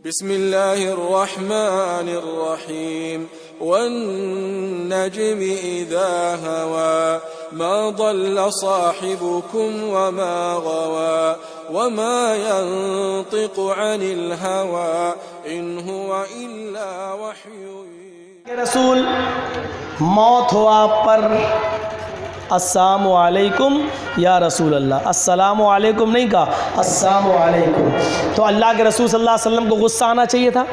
بسم الله الرحمن الرحيم والنجم إذا هوى ما ضل صاحبكم وما غوى وما ينطق عن الهوى إن هو إلا وحي رسول موت ہو آپ پر، السلام علیکم یا رسول اللہ. السلام علیکم نہیں کہا، السلام علیکم. تو اللہ کے رسول صلی اللہ علیہ وسلم کو غصہ آنا چاہیے تھا،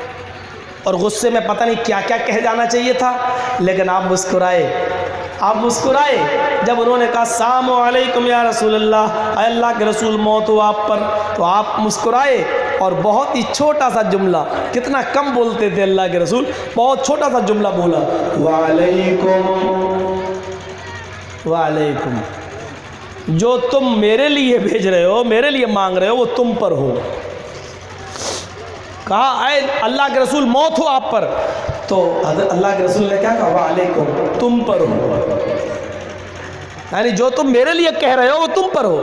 اور غصے میں پتہ نہیں کیا کیا کہہ جانا چاہیے تھا، لیکن آپ مسکرائے جب انہوں نے کہا السلام علیکم یا رسول اللہ، اے اللہ کے رسول موت ہو آپ پر، تو آپ مسکرائے. اور بہت ہی چھوٹا سا جملہ، کتنا کم بولتے تھے اللہ کے رسول، بہت چھوٹا سا جملہ بولا، وعلیکم. جو تم میرے لیے بھیج رہے ہو، میرے لیے مانگ رہے ہو، وہ تم پر ہو. کہا اے اللہ کے رسول موت ہو آپ پر، تو اللہ کے رسول نے کیا کہا، وعلیکم، تم پر ہو. یعنی جو تم میرے لیے کہہ رہے ہو وہ تم پر ہو.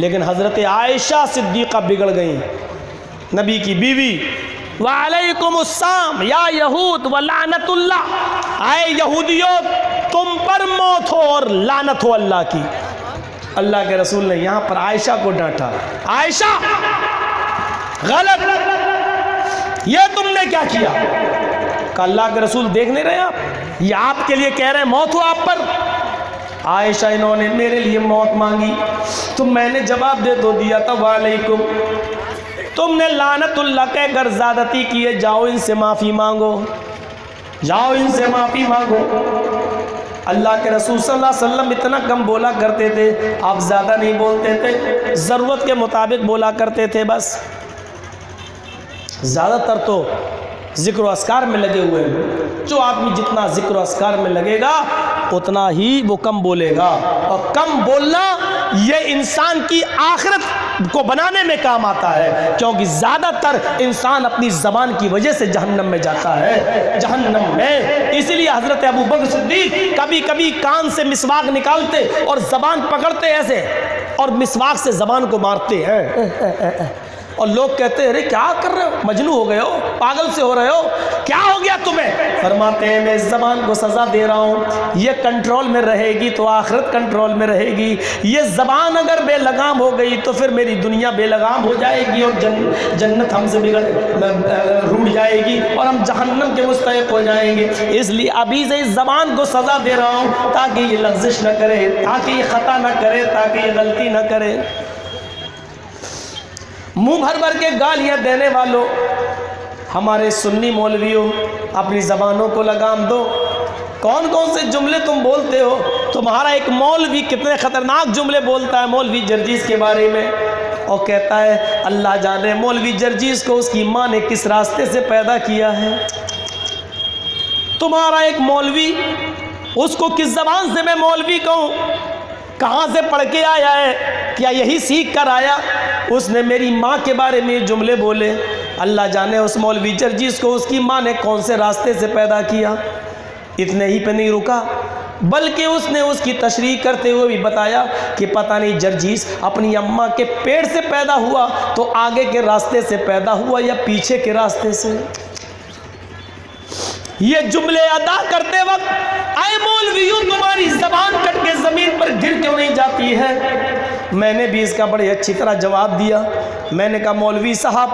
لیکن حضرت عائشہ صدیقہ بگڑ گئیں، نبی کی بیوی. وعلیکم السلام یا یہود ولعنت اللہ، اے یہودیوں تم پر موت ہو اور لعنت ہو اللہ کی. اللہ کے رسول نے یہاں پر عائشہ کو ڈانٹا، عائشہ غلط، یہ تم نے کیا کیا؟ کہ اللہ کے رسول دیکھ نہیں رہے آپ، یہ آپ کے لیے کہہ رہے ہیں موت ہو آپ پر. عائشہ انہوں نے میرے لیے موت مانگی تو میں نے جواب دے تو دیا تھا وعلیکم. تم نے لعنت اللہ کہہ کر زیادتی کی ہے، جاؤ ان سے معافی مانگو، جاؤ ان سے معافی مانگو. اللہ کے رسول صلی اللہ علیہ وسلم اتنا کم بولا کرتے تھے، آپ زیادہ نہیں بولتے تھے، ضرورت کے مطابق بولا کرتے تھے بس. زیادہ تر تو ذکر و اذکار میں لگے ہوئے ہیں. جو آدمی جتنا ذکر و اذکار میں لگے گا اتنا ہی وہ کم بولے گا، اور کم بولنا یہ انسان کی آخرت کو بنانے میں کام آتا ہے، کیونکہ زیادہ تر انسان اپنی زبان کی وجہ سے جہنم میں جاتا ہے، جہنم میں. اسی لیے حضرت ابو بکر صدیق کبھی کبھی کان سے مسواک نکالتے اور زبان پکڑتے ایسے، اور مسواک سے زبان کو مارتے ہیں. اور لوگ کہتے ہیں ارے کیا کر رہے ہو، مجنون ہو گئے ہو، پاگل سے ہو رہے ہو، کیا ہو گیا تمہیں؟ فرماتے ہیں میں اس زبان کو سزا دے رہا ہوں، یہ کنٹرول میں رہے گی تو آخرت کنٹرول میں رہے گی. یہ زبان اگر بے لگام ہو گئی تو پھر میری دنیا بے لگام ہو جائے گی، اور جنت ہم سے روٹ جائے گی، اور ہم جہنم کے مستحق ہو جائیں گے. اس لیے ابھی سے اس زبان کو سزا دے رہا ہوں تاکہ یہ لغزش نہ کرے، تاکہ یہ خطا نہ کرے، تاکہ یہ غلطی نہ کرے. منہ بھر بھر کے گالیاں دینے والوں، ہمارے سنی مولویوں اپنی زبانوں کو لگام دو. کون کون سے جملے تم بولتے ہو؟ تمہارا ایک مولوی کتنے خطرناک جملے بولتا ہے مولوی جرجیس کے بارے میں، اور کہتا ہے اللہ جانے مولوی جرجیس کو اس کی ماں نے کس راستے سے پیدا کیا ہے. تمہارا ایک مولوی، اس کو کس زبان سے میں مولوی کہوں، کہاں سے پڑھ کے آیا ہے، کیا یہی سیکھ کر آیا؟ اس نے میری ماں کے بارے میں جملے بولے. اللہ جانے اس مولوی جرجیس کو اس کی ماں نے کون سے راستے سے پیدا کیا. اتنے ہی پہ نہیں رکا، بلکہ اس نے اس کی تشریح کرتے ہوئے بھی بتایا کہ پتہ نہیں جرجیس اپنی اماں کے پیٹ سے پیدا ہوا تو آگے کے راستے سے پیدا ہوا یا پیچھے کے راستے سے. یہ جملے ادا کرتے وقت اے مولویوں تمہاری زبان کٹ کے زمین پر گر کیوں نہیں جاتی ہے؟ میں نے بھی اس کا بڑی اچھی طرح جواب دیا. میں نے کہا مولوی صاحب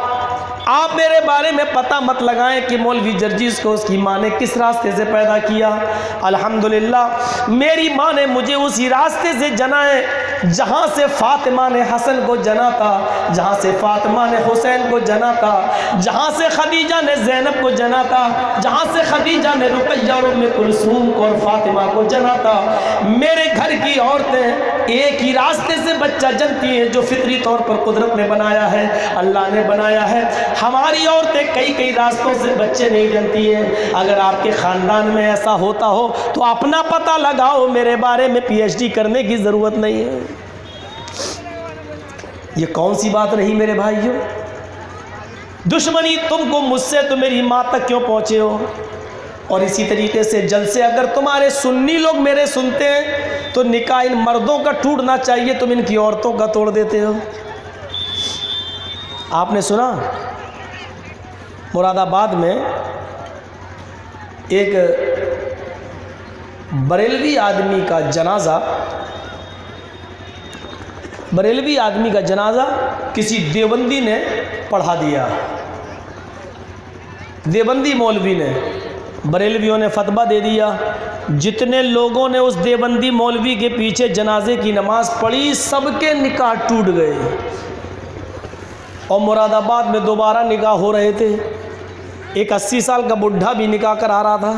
آپ میرے بارے میں پتہ مت لگائیں کہ مولوی جرجیس کو اس کی ماں نے کس راستے سے پیدا کیا. الحمدللہ میری ماں نے مجھے اسی راستے سے جنا ہے جہاں سے فاطمہ نے حسن کو جنا تھا، جہاں سے فاطمہ نے حسین کو جنا تھا، جہاں سے خدیجہ نے زینب کو جنا تھا، جہاں سے خدیجہ نے رقیہ اور ام کلثوم کو اور فاطمہ کو جنا تھا. میرے گھر کی عورتیں ایک ہی راستے سے بچہ جنتی ہیں جو فطری طور پر قدرت نے بنایا ہے، اللہ نے بنایا ہے. ہماری عورتیں کئی کئی راستوں سے بچے نہیں جنتی ہیں. اگر آپ کے خاندان میں ایسا ہوتا ہو تو اپنا پتہ لگاؤ، میرے بارے میں پی ایچ ڈی کرنے کی ضرورت نہیں ہے. یہ کون سی بات رہی میرے بھائیوں؟ دشمنی تم کو مجھ سے تو میری ماں تک کیوں پہنچے ہو؟ اور اسی طریقے سے جلسے اگر تمہارے سنی لوگ میرے سنتے ہیں تو نکاح ان مردوں کا ٹوٹنا چاہیے، تم ان کی عورتوں کا توڑ دیتے ہو. آپ نے سنا مراد آباد میں ایک بریلوی آدمی کا جنازہ کسی دیوبندی نے پڑھا دیا. دیوبندی مولوی نے، بریلویوں نے فتویٰ دے دیا. جتنے لوگوں نے اس دیوبندی مولوی کے پیچھے جنازے کی نماز پڑھی سب کے نکاح ٹوٹ گئے. اور مراد آباد میں دوبارہ نکاح ہو رہے تھے. ایک 80 سال کا بڈھا بھی نکاح کرا رہا تھا.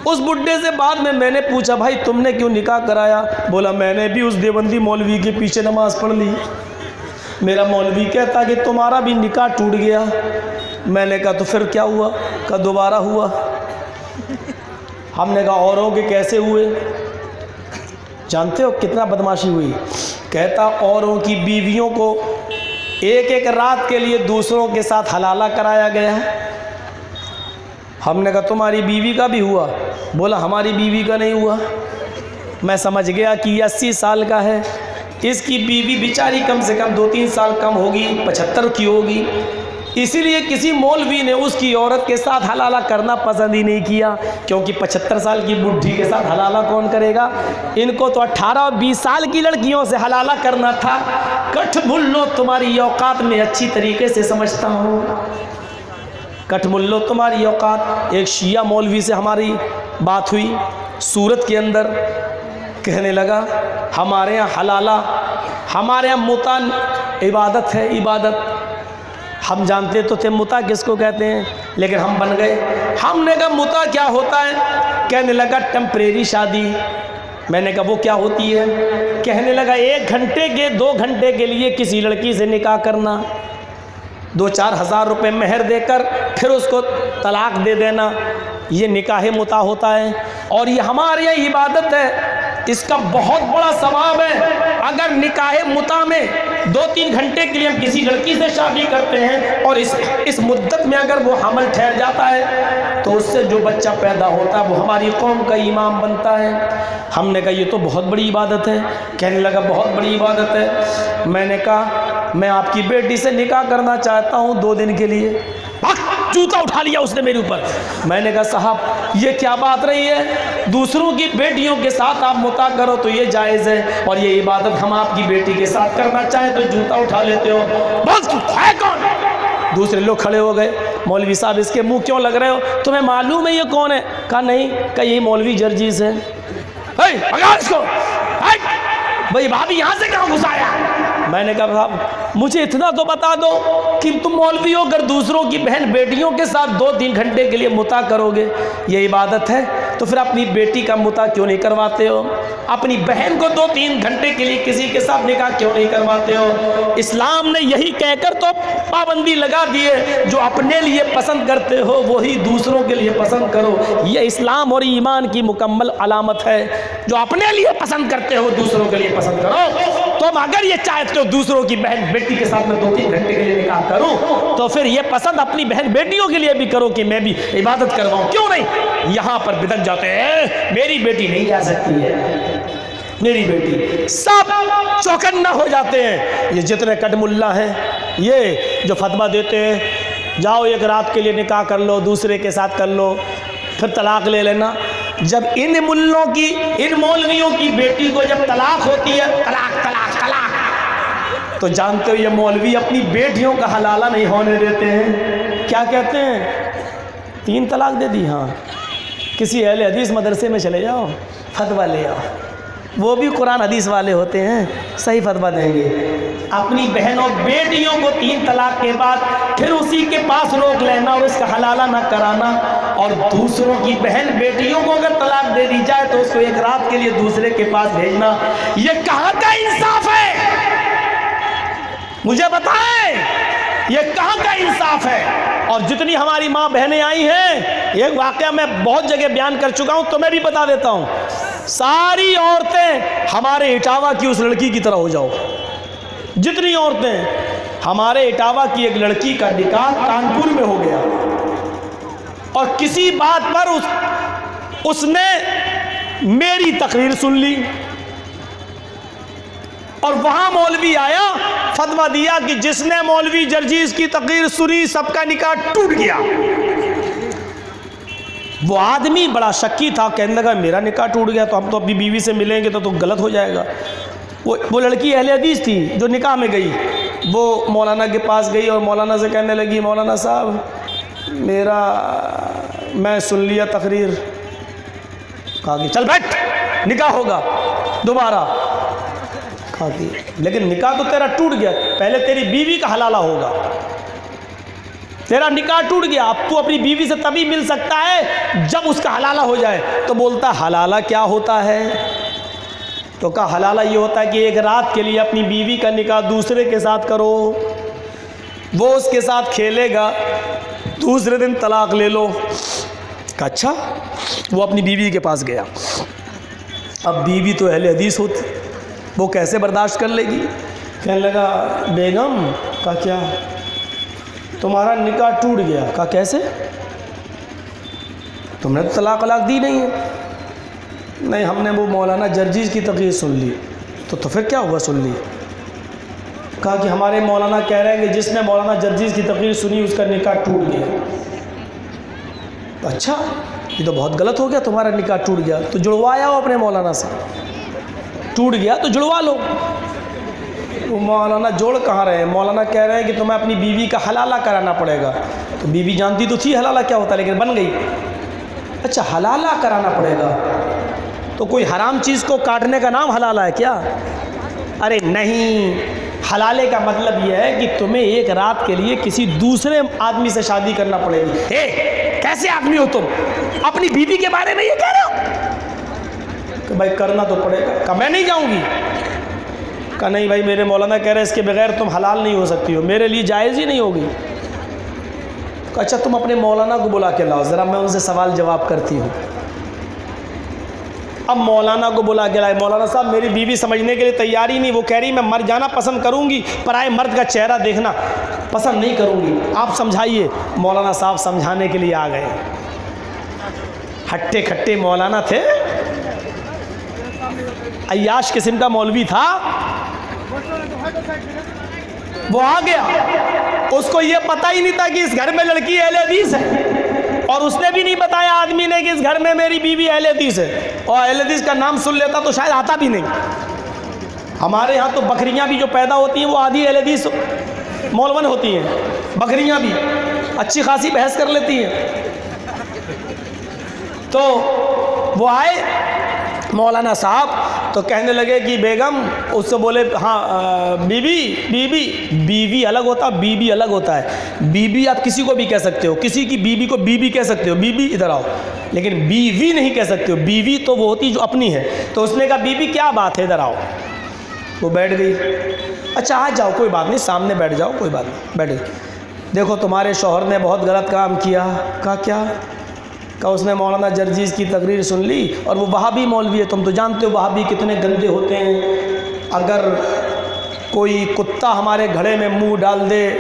اس بڈھے سے بعد میں نے پوچھا بھائی تم نے کیوں نکاح کرایا؟ بولا میں نے بھی اس دیوبندی مولوی کے پیچھے نماز پڑھ لی. میرا مولوی کہتا کہ تمہارا بھی نکاح ٹوٹ گیا. میں نے کہا تو پھر کیا ہوا؟ کہا دوبارہ ہوا. ہم نے کہا اوروں کے کیسے ہوئے؟ جانتے ہو کتنا بدماشی ہوئی؟ کہتا اوروں کی بیویوں کو ایک ایک رات کے لیے دوسروں کے ساتھ حلالہ کرایا گیا. ہم نے کہا تمہاری بیوی کا بھی ہوا؟ بولا ہماری بیوی کا نہیں ہوا. میں سمجھ گیا کہ یہ 80 سال کا ہے، اس کی بیوی بیچاری کم سے کم 2-3 سال کم ہوگی، 75 کی ہوگی. اسی لیے کسی مولوی نے اس کی عورت کے ساتھ حلالہ کرنا پسند ہی نہیں کیا، کیونکہ 75 سال کی بڈھی کے ساتھ حلالہ کون کرے گا؟ ان کو تو 18 اور 20 سال کی لڑکیوں سے حلالہ کرنا تھا. کٹھ ملو تمہاری اوقات میں اچھی طریقے سے سمجھتا ہوں. کٹھ ملو تمہاری اوقات. ایک شیعہ مولوی سے ہماری بات ہوئی سورت کے اندر. کہنے لگا ہمارے یہاں حلالہ، ہمارے یہاں متع عبادت ہے، عبادت. ہم جانتے تو تھے متع کس کو کہتے ہیں، لیکن ہم بن گئے. ہم نے کہا متع کیا ہوتا ہے؟ کہنے لگا ٹیمپریری شادی. میں نے کہا وہ کیا ہوتی ہے؟ کہنے لگا 1 گھنٹے کے 2 گھنٹے کے لیے کسی لڑکی سے نکاح کرنا، 2-4 ہزار روپے مہر دے کر پھر اس کو طلاق دے دینا، یہ نکاح متع ہوتا ہے. اور یہ ہمارے یہاں عبادت ہے، اس کا بہت بڑا ثواب ہے. اگر نکاح متع میں 2-3 گھنٹے کے لیے ہم کسی لڑکی سے شادی کرتے ہیں اور اس مدت میں اگر وہ حمل ٹھہر جاتا ہے تو اس سے جو بچہ پیدا ہوتا ہے وہ ہماری قوم کا امام بنتا ہے. ہم نے کہا یہ تو بہت بڑی عبادت ہے. کہنے لگا بہت بڑی عبادت ہے. میں نے کہا میں آپ کی بیٹی سے نکاح کرنا چاہتا ہوں 2 دن کے لیے. جوتا اٹھا لیا اس نے میرے اوپر. میں نے کہا صاحب یہ کیا بات رہی ہے؟ دوسروں کی بیٹیوں کے ساتھ آپ متع کرو تو یہ جائز ہے، اور یہ عبادت ہم آپ کی بیٹی کے ساتھ کرنا چاہیں تو جوتا اٹھا لیتے ہو. بس ہے کون؟ دوسرے لوگ کھڑے ہو گئے. مولوی صاحب اس کے منہ کیوں لگ رہے ہو؟ تمہیں معلوم ہے یہ کون ہے؟ کہا نہیں. کہا یہی مولوی جرجیز ہے. بھگا اس کو. بھائی بھابھی یہاں سے کہاں گھسایا؟ میں نے کہا صاحب مجھے اتنا تو بتا دو کہ تم مولوی ہو اگر دوسروں کی بہن بیٹیوں کے ساتھ 2-3 گھنٹے کے لیے متع کرو گے یہ عبادت ہے تو پھر اپنی بیٹی کا متع کیوں نہیں کرواتے ہو؟ اپنی بہن کو 2-3 گھنٹے کے لیے کسی کے ساتھ نکاح کیوں نہیں کرواتے ہو؟ اسلام نے یہی کہہ کر تو پابندی لگا دی ہے جو اپنے لیے پسند کرتے ہو وہی دوسروں کے لیے پسند کرو. یہ اسلام اور ایمان کی مکمل علامت ہے. جو اپنے لیے پسند کرتے ہو دوسروں کے لیے پسند کرو. تم اگر یہ چاہتے ہو دوسروں کی بہن بیٹی کے ساتھ میں 2-3 گھنٹے کے لیے نکاح کروں تو پھر یہ پسند اپنی بہن بیٹیوں کے لیے بھی کرو کہ میں بھی عبادت کرواؤں. کیوں نہیں؟ یہاں پر بدک جاتے ہیں میری بیٹی نہیں جا سکتی ہے، میری بیٹی. سب چوکنا ہو جاتے ہیں. یہ جتنے کٹ ملا ہیں یہ جو فتویٰ دیتے ہیں جاؤ 1 رات کے لیے نکاح کر لو، دوسرے کے ساتھ کر لو پھر طلاق لے لینا. جب ان ملوں کی ان مولویوں کی بیٹی کو جب طلاق ہوتی ہے طلاق طلاق طلاق تو جانتے ہو یہ مولوی اپنی بیٹیوں کا حلالہ نہیں ہونے دیتے ہیں. کیا کہتے ہیں؟ 3 طلاق دے دی. ہاں کسی اہل حدیث مدرسے میں چلے جاؤ فتویٰ لے آؤ، وہ بھی قرآن حدیث والے ہوتے ہیں، صحیح فتویٰ دیں گے. اپنی بہنوں بیٹیوں کو 3 طلاق کے بعد پھر اسی کے پاس روک لینا اور اس کا حلالہ نہ کرانا، اور دوسروں کی بہن بیٹیوں کو اگر طلاق دے دی جائے تو اس کو 1 رات کے لیے دوسرے کے پاس بھیجنا. یہ کہاں کا انصاف ہے؟ مجھے بتائیں یہ کہاں کا انصاف ہے؟ اور جتنی ہماری ماں بہنیں آئی ہیں ایک واقعہ میں بہت جگہ بیان کر چکا ہوں تو میں بھی بتا دیتا ہوں. ساری عورتیں ہمارے اٹاوا کی اس لڑکی کی طرح ہو جاؤ. جتنی عورتیں ہمارے اٹاوا کی ایک لڑکی کا نکاح کانپور میں ہو گیا اور کسی بات پر اس نے میری تقریر سن لی. اور وہاں مولوی آیا، فتویٰ دیا کہ جس نے مولوی جرجیز کی تقریر سنی سب کا نکاح ٹوٹ گیا۔ وہ آدمی بڑا شکی تھا، کہنے لگا میرا نکاح ٹوٹ گیا تو ہم تو اپنی بیوی سے ملیں گے تو غلط ہو جائے گا۔ وہ لڑکی اہل حدیث تھی جو نکاح میں گئی، وہ مولانا کے پاس گئی اور مولانا سے کہنے لگی مولانا صاحب میں سن لیا تقریر۔ کہا کہ چل بیٹھ، نکاح ہوگا دوبارہ۔ کہا کہ لیکن نکاح تو تیرا ٹوٹ گیا، پہلے تیری بیوی کا حلالہ ہوگا، تیرا نکاح ٹوٹ گیا، اب تو اپنی بیوی سے تبھی مل سکتا ہے جب اس کا حلالہ ہو جائے۔ تو بولتا حلالہ کیا ہوتا ہے؟ تو کہا حلالہ یہ ہوتا ہے کہ ایک رات کے لیے اپنی بیوی کا نکاح دوسرے کے ساتھ کرو، وہ اس کے ساتھ کھیلے گا، دوسرے دن طلاق لے لو۔ کہا اچھا۔ وہ اپنی بیوی کے پاس گیا، اب بیوی تو اہل حدیث ہوتی، وہ کیسے برداشت کر لے گی؟ کہنے لگا بیگم، کہا کیا؟ تمہارا نکاح ٹوٹ گیا۔ کہا کیسے؟ تم نے تو طلاق دی نہیں ہے۔ نہیں، ہم نے وہ مولانا جرجیز کی تقریر سن لی۔ تو پھر کیا ہوا سن لی؟ کہا کہ ہمارے مولانا کہہ رہے ہیں کہ جس نے مولانا جرجیز کی تقریر سنی اس کا نکاح ٹوٹ گیا۔ اچھا، یہ تو بہت غلط ہو گیا، تمہارا نکاح ٹوٹ گیا تو جڑوایا ہو اپنے مولانا سے، ٹوٹ گیا تو جڑوا لو۔ وہ مولانا جوڑ کہاں رہے ہیں؟ مولانا کہہ رہے ہیں کہ تمہیں اپنی بیوی کا حلالہ کرانا پڑے گا۔ تو بیوی جانتی تو تھی حلالہ کیا ہوتا ہے، لیکن بن گئی۔ اچھا، حلالہ کرانا پڑے گا، تو کوئی حرام چیز کو کاٹنے کا نام حلالہ ہے کیا؟ ارے نہیں، حلالے کا مطلب یہ ہے کہ تمہیں ایک رات کے لیے کسی دوسرے آدمی سے شادی کرنا پڑے گی۔ کیسے آدمی ہو تم، اپنی بیوی کے بارے میں یہ کہہ رہے ہو؟ کہ بھائی کرنا تو پڑے گا۔ کہ میں نہیں جاؤں گی۔ کہا نہیں بھائی، میرے مولانا کہہ رہے ہیں اس کے بغیر تم حلال نہیں ہو سکتی ہو، میرے لیے جائز ہی نہیں ہوگی۔ کہا اچھا تم اپنے مولانا کو بلا کے لاؤ، ذرا میں ان سے سوال جواب کرتی ہوں۔ اب مولانا کو بلا کے لائے۔ مولانا صاحب میری بیوی سمجھنے کے لیے تیار ہی نہیں، وہ کہہ رہی میں مر جانا پسند کروں گی، پرائے مرد کا چہرہ دیکھنا پسند نہیں کروں گی، آپ سمجھائیے۔ مولانا صاحب سمجھانے کے لیے آ گئے۔ ہٹے کھٹے مولانا تھے، عیاش قسم کا مولوی تھا۔ وہ آ گیا، اس کو یہ پتہ ہی نہیں تھا کہ اس گھر میں لڑکی اہل حدیث ہے، اور اس نے بھی نہیں بتایا آدمی نے کہ اس گھر میں میری بیوی اہل حدیث ہے، اور اہل حدیث کا نام سن لیتا تو شاید آتا بھی نہیں۔ ہمارے ہاں تو بکریاں بھی جو پیدا ہوتی ہیں وہ آدھی اہل حدیث مولون ہوتی ہیں، بکریاں بھی اچھی خاصی بحث کر لیتی ہیں۔ تو وہ آئے مولانا صاحب، تو کہنے لگے کہ بیگم، اس سے بولے ہاں بیوی الگ ہوتا، بیوی الگ ہوتا ہے۔ بیوی آپ کسی کو بھی کہہ سکتے ہو، کسی کی بیوی کو بیوی کہہ سکتے ہو، بیوی ادھر آؤ، لیکن بیوی نہیں کہہ سکتے ہو۔ بیوی تو وہ ہوتی جو اپنی ہے۔ تو اس نے کہا بیوی کیا بات ہے، ادھر آؤ۔ وہ بیٹھ گئی۔ اچھا آ جاؤ، کوئی بات نہیں، سامنے بیٹھ جاؤ، کوئی بات نہیں، بیٹھ گئی۔ دیکھو تمہارے شوہر نے بہت غلط کام کیا۔ کہا کیا؟ کہ اس نے مولانا جرجیز کی تقریر سن لی، اور وہ وہابی مولوی ہے، تم تو جانتے ہو وہابی کتنے گندے ہوتے ہیں۔ اگر کوئی کتا ہمارے گھڑے میں منہ ڈال دے،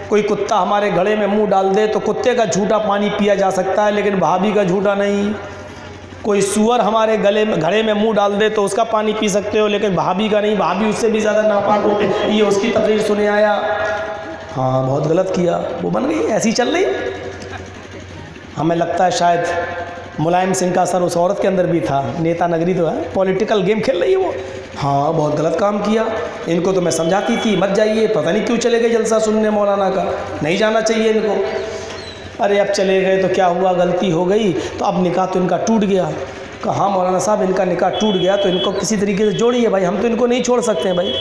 کوئی کتا ہمارے گھڑے میں منہ ڈال دے تو کتے کا جھوٹا پانی پیا جا سکتا ہے، لیکن وہابی کا جھوٹا نہیں۔ کوئی سور ہمارے گھڑے میں منہ ڈال دے تو اس کا پانی پی سکتے ہو، لیکن وہابی کا نہیں، وہابی اس سے بھی زیادہ ناپاک ہوتے۔ یہ اس کی تقریر سنے آیا، ہاں بہت غلط کیا، وہ بن گئی، ایسی چل رہی۔ ہمیں لگتا ہے شاید ملائم سنگھ کا اثر اس عورت کے اندر بھی تھا، نیتا نگری تو ہے، پولیٹیکل گیم کھیل رہی ہے وہ۔ ہاں بہت غلط کام کیا، ان کو تو میں سمجھاتی تھی مت جائیے، پتہ نہیں کیوں چلے گئے جلسہ سننے مولانا کا، نہیں جانا چاہیے ان کو۔ ارے اب چلے گئے تو کیا ہوا، غلطی ہو گئی، تو اب نکاح تو ان کا ٹوٹ گیا۔ کہا ہاں مولانا صاحب ان کا نکاح ٹوٹ گیا تو ان کو کسی طریقے سے جوڑیے بھائی، ہم تو ان کو نہیں چھوڑ سکتے ہیں بھائی۔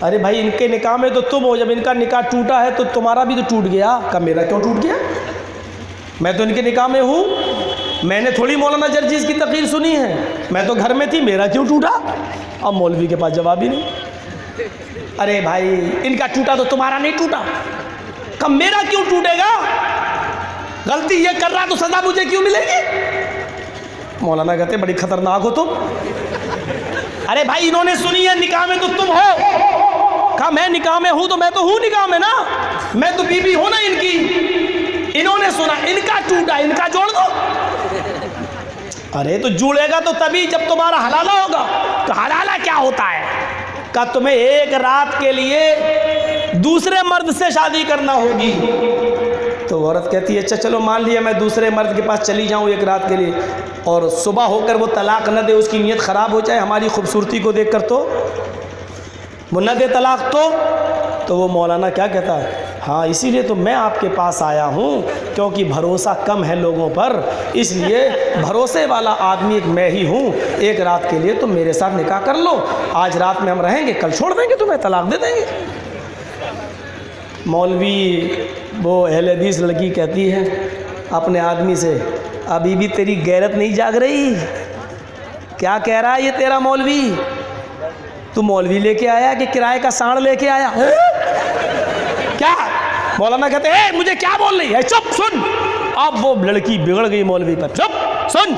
ارے بھائی ان کے نکاح میں تو تم ہو، جب ان کا نکاح ٹوٹا ہے تو تمہارا بھی تو ٹوٹ گیا۔ کہا میرا کیوں ٹوٹ گیا، میں تو ان کے نکاح میں ہوں، میں نے تھوڑی مولانا جرجیز کی تقریر سنی ہے، میں تو گھر میں تھی، میرا کیوں ٹوٹا؟ اب مولوی کے پاس جواب ہی نہیں۔ ارے بھائی ان کا ٹوٹا تو تمہارا نہیں ٹوٹا۔ کہا میرا کیوں ٹوٹے گا، غلطی یہ کر رہا تو سزا مجھے کیوں ملے گی؟ مولانا کہتے بڑی خطرناک ہو تم۔ ارے بھائی انہوں نے سنی ہے نکاح میں تو تم ہو۔ کہا میں نکاح میں ہوں تو میں تو ہوں نکاح میں نا، میں تو بیوی ہوں نا ان کی۔ انہوں نے سنا ان کا ٹوٹا، ان کا جوڑ دو۔ ارے تو جوڑے گا تو تبھی جب تمہارا حلالہ ہوگا۔ تو حلالہ کیا ہوتا ہے؟ کہ تمہیں ایک رات کے لیے دوسرے مرد سے شادی کرنا ہوگی. تو عورت کہتی ہے اچھا چلو مان لیا میں دوسرے مرد کے پاس چلی جاؤں ایک رات کے لیے, اور صبح ہو کر وہ طلاق نہ دے, اس کی نیت خراب ہو جائے ہماری خوبصورتی کو دیکھ کر, تو وہ نہ دے طلاق تو وہ مولانا کیا کہتا ہے, ہاں اسی لیے تو میں آپ کے پاس آیا ہوں, کیونکہ بھروسہ کم ہے لوگوں پر, اس لیے بھروسے والا آدمی ایک میں ہی ہوں, ایک رات کے لیے تم میرے ساتھ نکاح کر لو, آج رات میں ہم رہیں گے, کل چھوڑ دیں گے, تمہیں طلاق دے دیں گے. مولوی وہ اہل حدیث لڑکی کہتی ہے اپنے آدمی سے, ابھی بھی تیری غیرت نہیں جاگ رہی؟ کیا کہہ رہا ہے یہ تیرا مولوی؟ تو مولوی لے کے آیا کہ کرائے کا سانڑ لے کے آیا؟ کیا مولانا کہتے ہیں مجھے کیا بول رہی ہے, چپ سن. اب وہ لڑکی بگڑ گئی مولوی پر, چپ سن,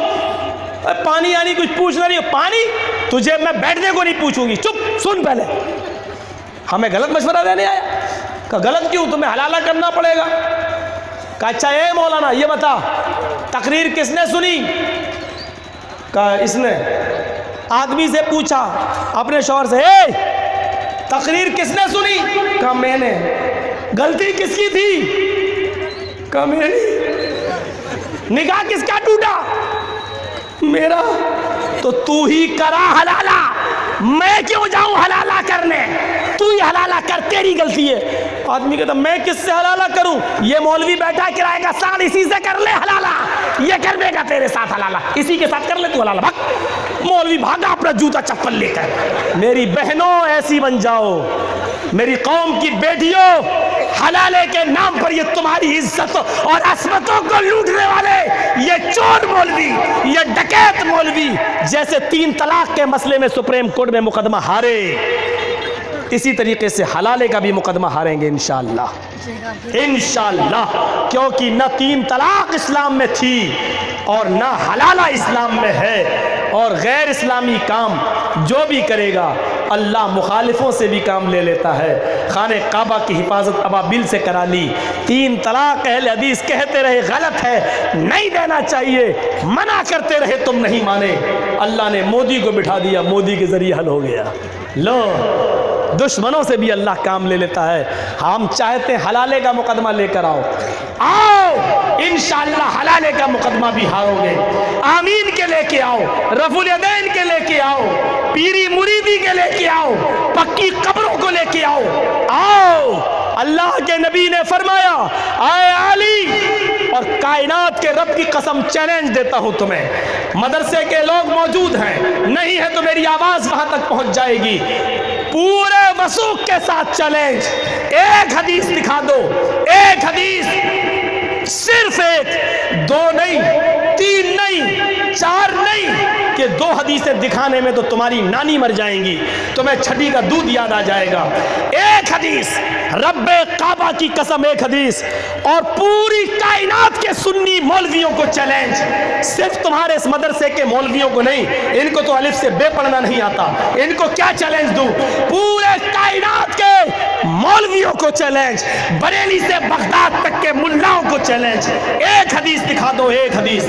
پانی آنی کچھ پوچھنا نہیں, پانی تجھے میں بیٹھنے کو نہیں پوچھوں گی, چپ سن پہلے. ہمیں غلط مشورہ دینے آیا, کہ غلط کیوں, تمہیں حلالہ کرنا پڑے گا. کہا اچھا اے مولانا یہ بتا تقریر کس نے سنی؟ کہا اس نے. آدمی سے پوچھا اپنے شوہر سے, اے تقریر کس نے سنی؟ کہا میں نے. غلطی کس کی تھی؟ کہا میری. نکاح کس کا ٹوٹا؟ میرا. تو ہی کرا حلالہ, میں کیوں جاؤں حلالہ کرنے, تو ہی حلالہ کر, تیری غلطی ہے. آدمی کہتا میں کس سے حلالہ کروں, یہ مولوی بیٹھا کرائے گا سال, اسی سے کر لے حلالہ, یہ کر دے گا تیرے ساتھ حلالہ, اسی کے ساتھ کر لے تو حلالہ. بھاگ. مولوی بھاگا اپنا جوتا چپل لے کر. میری بہنوں ایسی بن جاؤ, میری قوم کی بیٹیوں, حلالے کے نام پر یہ تمہاری عزت اور عصمتوں کو لوٹنے والے یہ چور مولوی, یہ ڈکیت مولوی جیسے 3 طلاق کے مسئلے میں سپریم کورٹ میں مقدمہ ہارے, اسی طریقے سے حلالے کا بھی مقدمہ ہاریں گے انشاءاللہ, انشاءاللہ. کیونکہ نہ 3 طلاق اسلام میں تھی اور نہ حلالہ اسلام میں ہے, اور غیر اسلامی کام جو بھی کرے گا اللہ مخالفوں سے بھی کام لے لیتا ہے. خانہ کعبہ کی حفاظت ابابیل سے کرا لی, 3 طلاق اہل حدیث کہتے رہے غلط ہے, نہیں دینا چاہیے, منع کرتے رہے تم نہیں مانے, اللہ نے مودی کو بٹھا دیا, مودی کے ذریعے حل ہو گیا. لو دشمنوں سے بھی اللہ کام لے لیتا ہے. ہم چاہتے ہیں حلالے کا مقدمہ لے کر آؤ, انشاءاللہ حلالے کا مقدمہ بھی ہارو گے. آمین کے لے کے آؤ, رفع الیدین کے لے کے آؤ, پیری مریدی کے لے کے آؤ, پکی قبروں کو لے کے آؤ. اللہ کے نبی نے فرمایا اے علی اور کائنات کے رب کی قسم چیلنج دیتا ہوں تمہیں, مدرسے کے لوگ موجود ہیں, نہیں ہے تو میری آواز وہاں تک پہنچ جائے گی, پورے وثوق کے ساتھ چیلنج, ایک حدیث دکھا دو, ایک حدیث, صرف ایک, 2 نہیں, 3 نہیں, 4 نہیں, کہ 2 حدیثیں دکھانے میں تو تمہاری نانی مر جائیں گی, تمہیں چھٹی کا دودھ یاد آ جائے گا. ایک حدیث, رب کعبہ کی قسم ایک حدیث, اور پوری کائنات کے سنی مولویوں کو چیلنج, صرف تمہارے اس مدرسے کے مولویوں کو نہیں, ان کو تو الف سے بے پڑھنا نہیں آتا, ان کو کیا چیلنج دوں, پورے کائنات کے مولویوں کو چیلنج, بریلی سے بغداد تک کے ملاؤں کو چیلنج. ایک حدیث دکھا دو, ایک حدیث.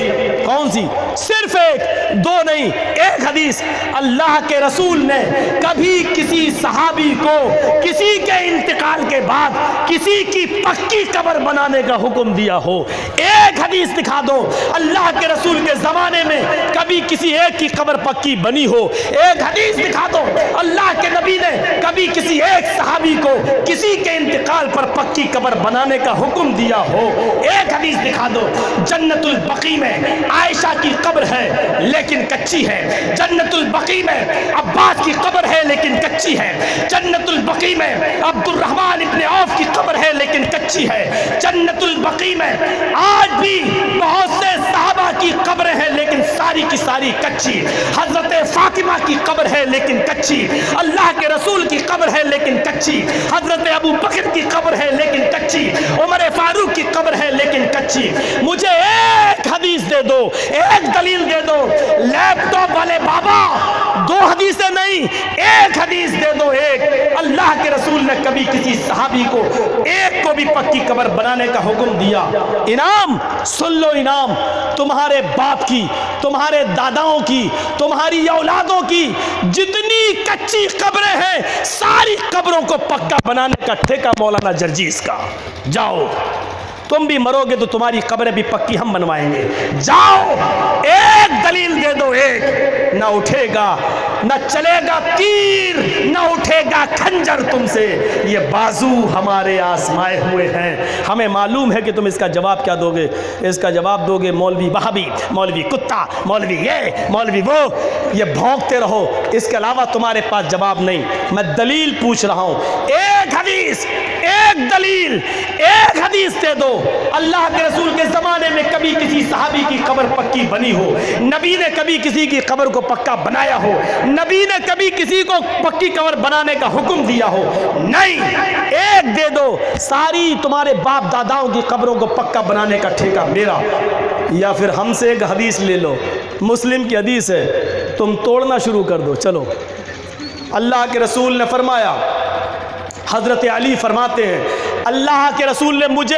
کون سی؟ صرف ایک, 2 نہیں, ایک حدیث. اللہ کے رسول نے کبھی کسی صحابی کو کسی کے انتقال کے بعد کسی کی پکی قبر بنانے کا حکم دیا ہو, ایک حدیث دکھا دو. اللہ کے رسول کے زمانے میں کبھی کسی ایک کی قبر پکی بنی ہو, ایک حدیث دکھا دو. اللہ کے نبی نے کبھی کسی ایک صحابی کو کسی کے انتقال پر پکی قبر بنانے کا حکم دیا ہو, ایک حدیث دکھا دو. جنت البقیع میں عائشہ کی قبر ہے لیکن کچی ہے, جنت البقیع میں عباس کی قبر ہے لیکن کچی ہے, جنت البقیع میں عبد الرحمن ابن عوف کی قبر ہے لیکن کچی ہے, جنت البقیع میں آج بھی بہت سے صحابہ کی قبریں ہیں لیکن ساری کی ساری کچی, حضرت فاطمہ کی قبر ہے لیکن کچی, اللہ کے رسول کی قبر ہے لیکن کچی, حضرت ابو بکر کی قبر ہے لیکن کچی, عمر فاروق کی قبر ہے لیکن کچی. مجھے ایک حدیث دے دے دو, ایک دلیل دے دو. لیپ ٹاپ والے بابا 2 حدیثیں نہیں, ایک حدیث دے دو. ایک, اللہ کے رسول نے کبھی کسی صحابی کو ایک کو بھی پکی قبر بنانے کا حکم دیا؟ انعام سن لو, انعام تمہارے باپ کی, تمہارے داداؤں کی, تمہاری اولادوں کی جتنی کچی قبریں ہیں ساری قبروں کو پکا بنانے کا ٹھیکہ مولانا جرجیز کا. جاؤ, تم بھی مرو گے تو تمہاری قبریں بھی پکی ہم بنوائیں گے. جاؤ, ایک دلیل دے دو. ایک, نہ اٹھے گا, نہ چلے گا تیر, نہ اٹھے گا کھنجر تم سے. یہ بازو ہمارے آزمائے ہوئے ہیں. ہمیں معلوم ہے کہ تم اس کا جواب کیا دو گے. اس کا جواب دو گے مولوی وہابی, مولوی کتا, مولوی یہ, مولوی وہ. یہ بھونکتے رہو, اس کے علاوہ تمہارے پاس جواب نہیں. میں دلیل پوچھ رہا ہوں, ایک حدیث, ایک دلیل, ایک حدیث دے دو. اللہ کے رسول کے زمانے میں کبھی کسی صحابی کی قبر پکی بنی ہو, نبی نے کبھی کسی کی قبر کو پکا بنایا ہو, نبی نے کبھی کسی کو پکی قبر بنانے کا حکم دیا ہو؟ نہیں. ایک دے دو. ساری تمہارے باپ داداؤں کی قبروں کو پکا بنانے کا ٹھیکہ میرا. یا پھر ہم سے ایک حدیث لے لو, مسلم کی حدیث ہے, تم توڑنا شروع کر دو. چلو, اللہ کے رسول نے فرمایا, حضرت علی فرماتے ہیں اللہ کے رسول نے مجھے,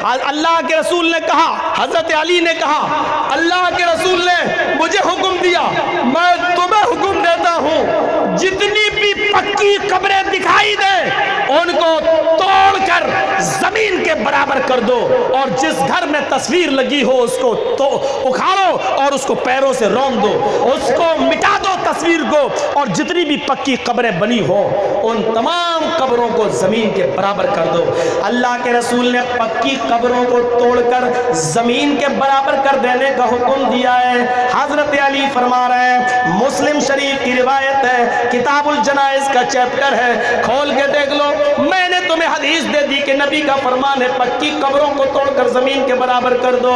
اللہ کے رسول نے کہا, حضرت علی نے کہا اللہ کے رسول نے مجھے حکم دیا, میں تمہیں حکم دیتا ہوں جتنی بھی پکی قبریں دکھائی دیں ان کو توڑ کر زمین کے برابر کر دو, اور جس گھر میں تصویر لگی ہو اس کو تو اکھاڑو اور اس کو پیروں سے رون دو, اس کو مٹا دو تصویر کو, اور جتنی بھی پکی قبریں بنی ہو ان تمام قبروں کو زمین کے برابر کر دو. اللہ کے رسول نے پکی قبروں کو توڑ کر زمین کے برابر کر دینے کا حکم دیا ہے. حضرت علی فرما رہے ہیں, مسلم شریف کی روایت ہے, کتاب الجنائز کا چیپٹر ہے, کھول کے دیکھ لو. میں نے تمہیں حدیث دے دی کہ نبی کا فرمان ہے پکی قبروں کو توڑ کر زمین کے برابر کر دو.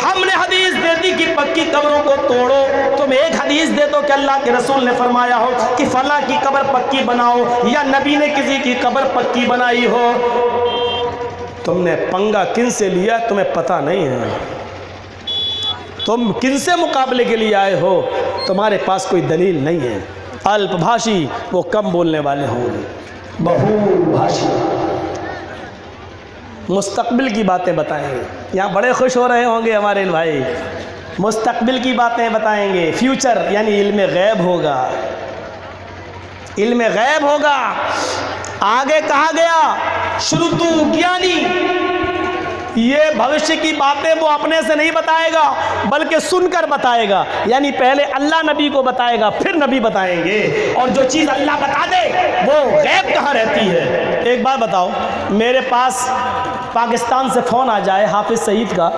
ہم نے حدیث دے دی کہ پکی قبروں کو توڑو, تم ایک حدیث دے دو کہ اللہ کے رسول نے فرمایا ہو کہ فلاں کی قبر پکی بناؤ, یا نبی نے کسی کی قبر پکی بنائی ہو. تم نے پنگا کن سے لیا تمہیں پتہ نہیں ہے. تم کن سے مقابلے کے لیے آئے ہو, تمہارے پاس کوئی دلیل نہیں ہے. الپ بھاشی وہ کم بولنے والے ہوں گے, بہول بھاشی مستقبل کی باتیں بتائیں گے. یہاں بڑے خوش ہو رہے ہوں گے ہمارے بھائی, مستقبل کی باتیں بتائیں گے. فیوچر یعنی علم غیب ہوگا, علم غیب ہوگا. آگے کہا گیا شروطو گیانی, یہ بھوشیہ کی باتیں وہ اپنے سے نہیں بتائے گا بلکہ سن کر بتائے گا. یعنی پہلے اللہ نبی کو بتائے گا پھر نبی بتائیں گے, اور جو چیز اللہ بتا دے وہ غیب کہاں رہتی ہے. ایک بات بتاؤ, میرے پاس پاکستان سے فون آ جائے حافظ سعید کا,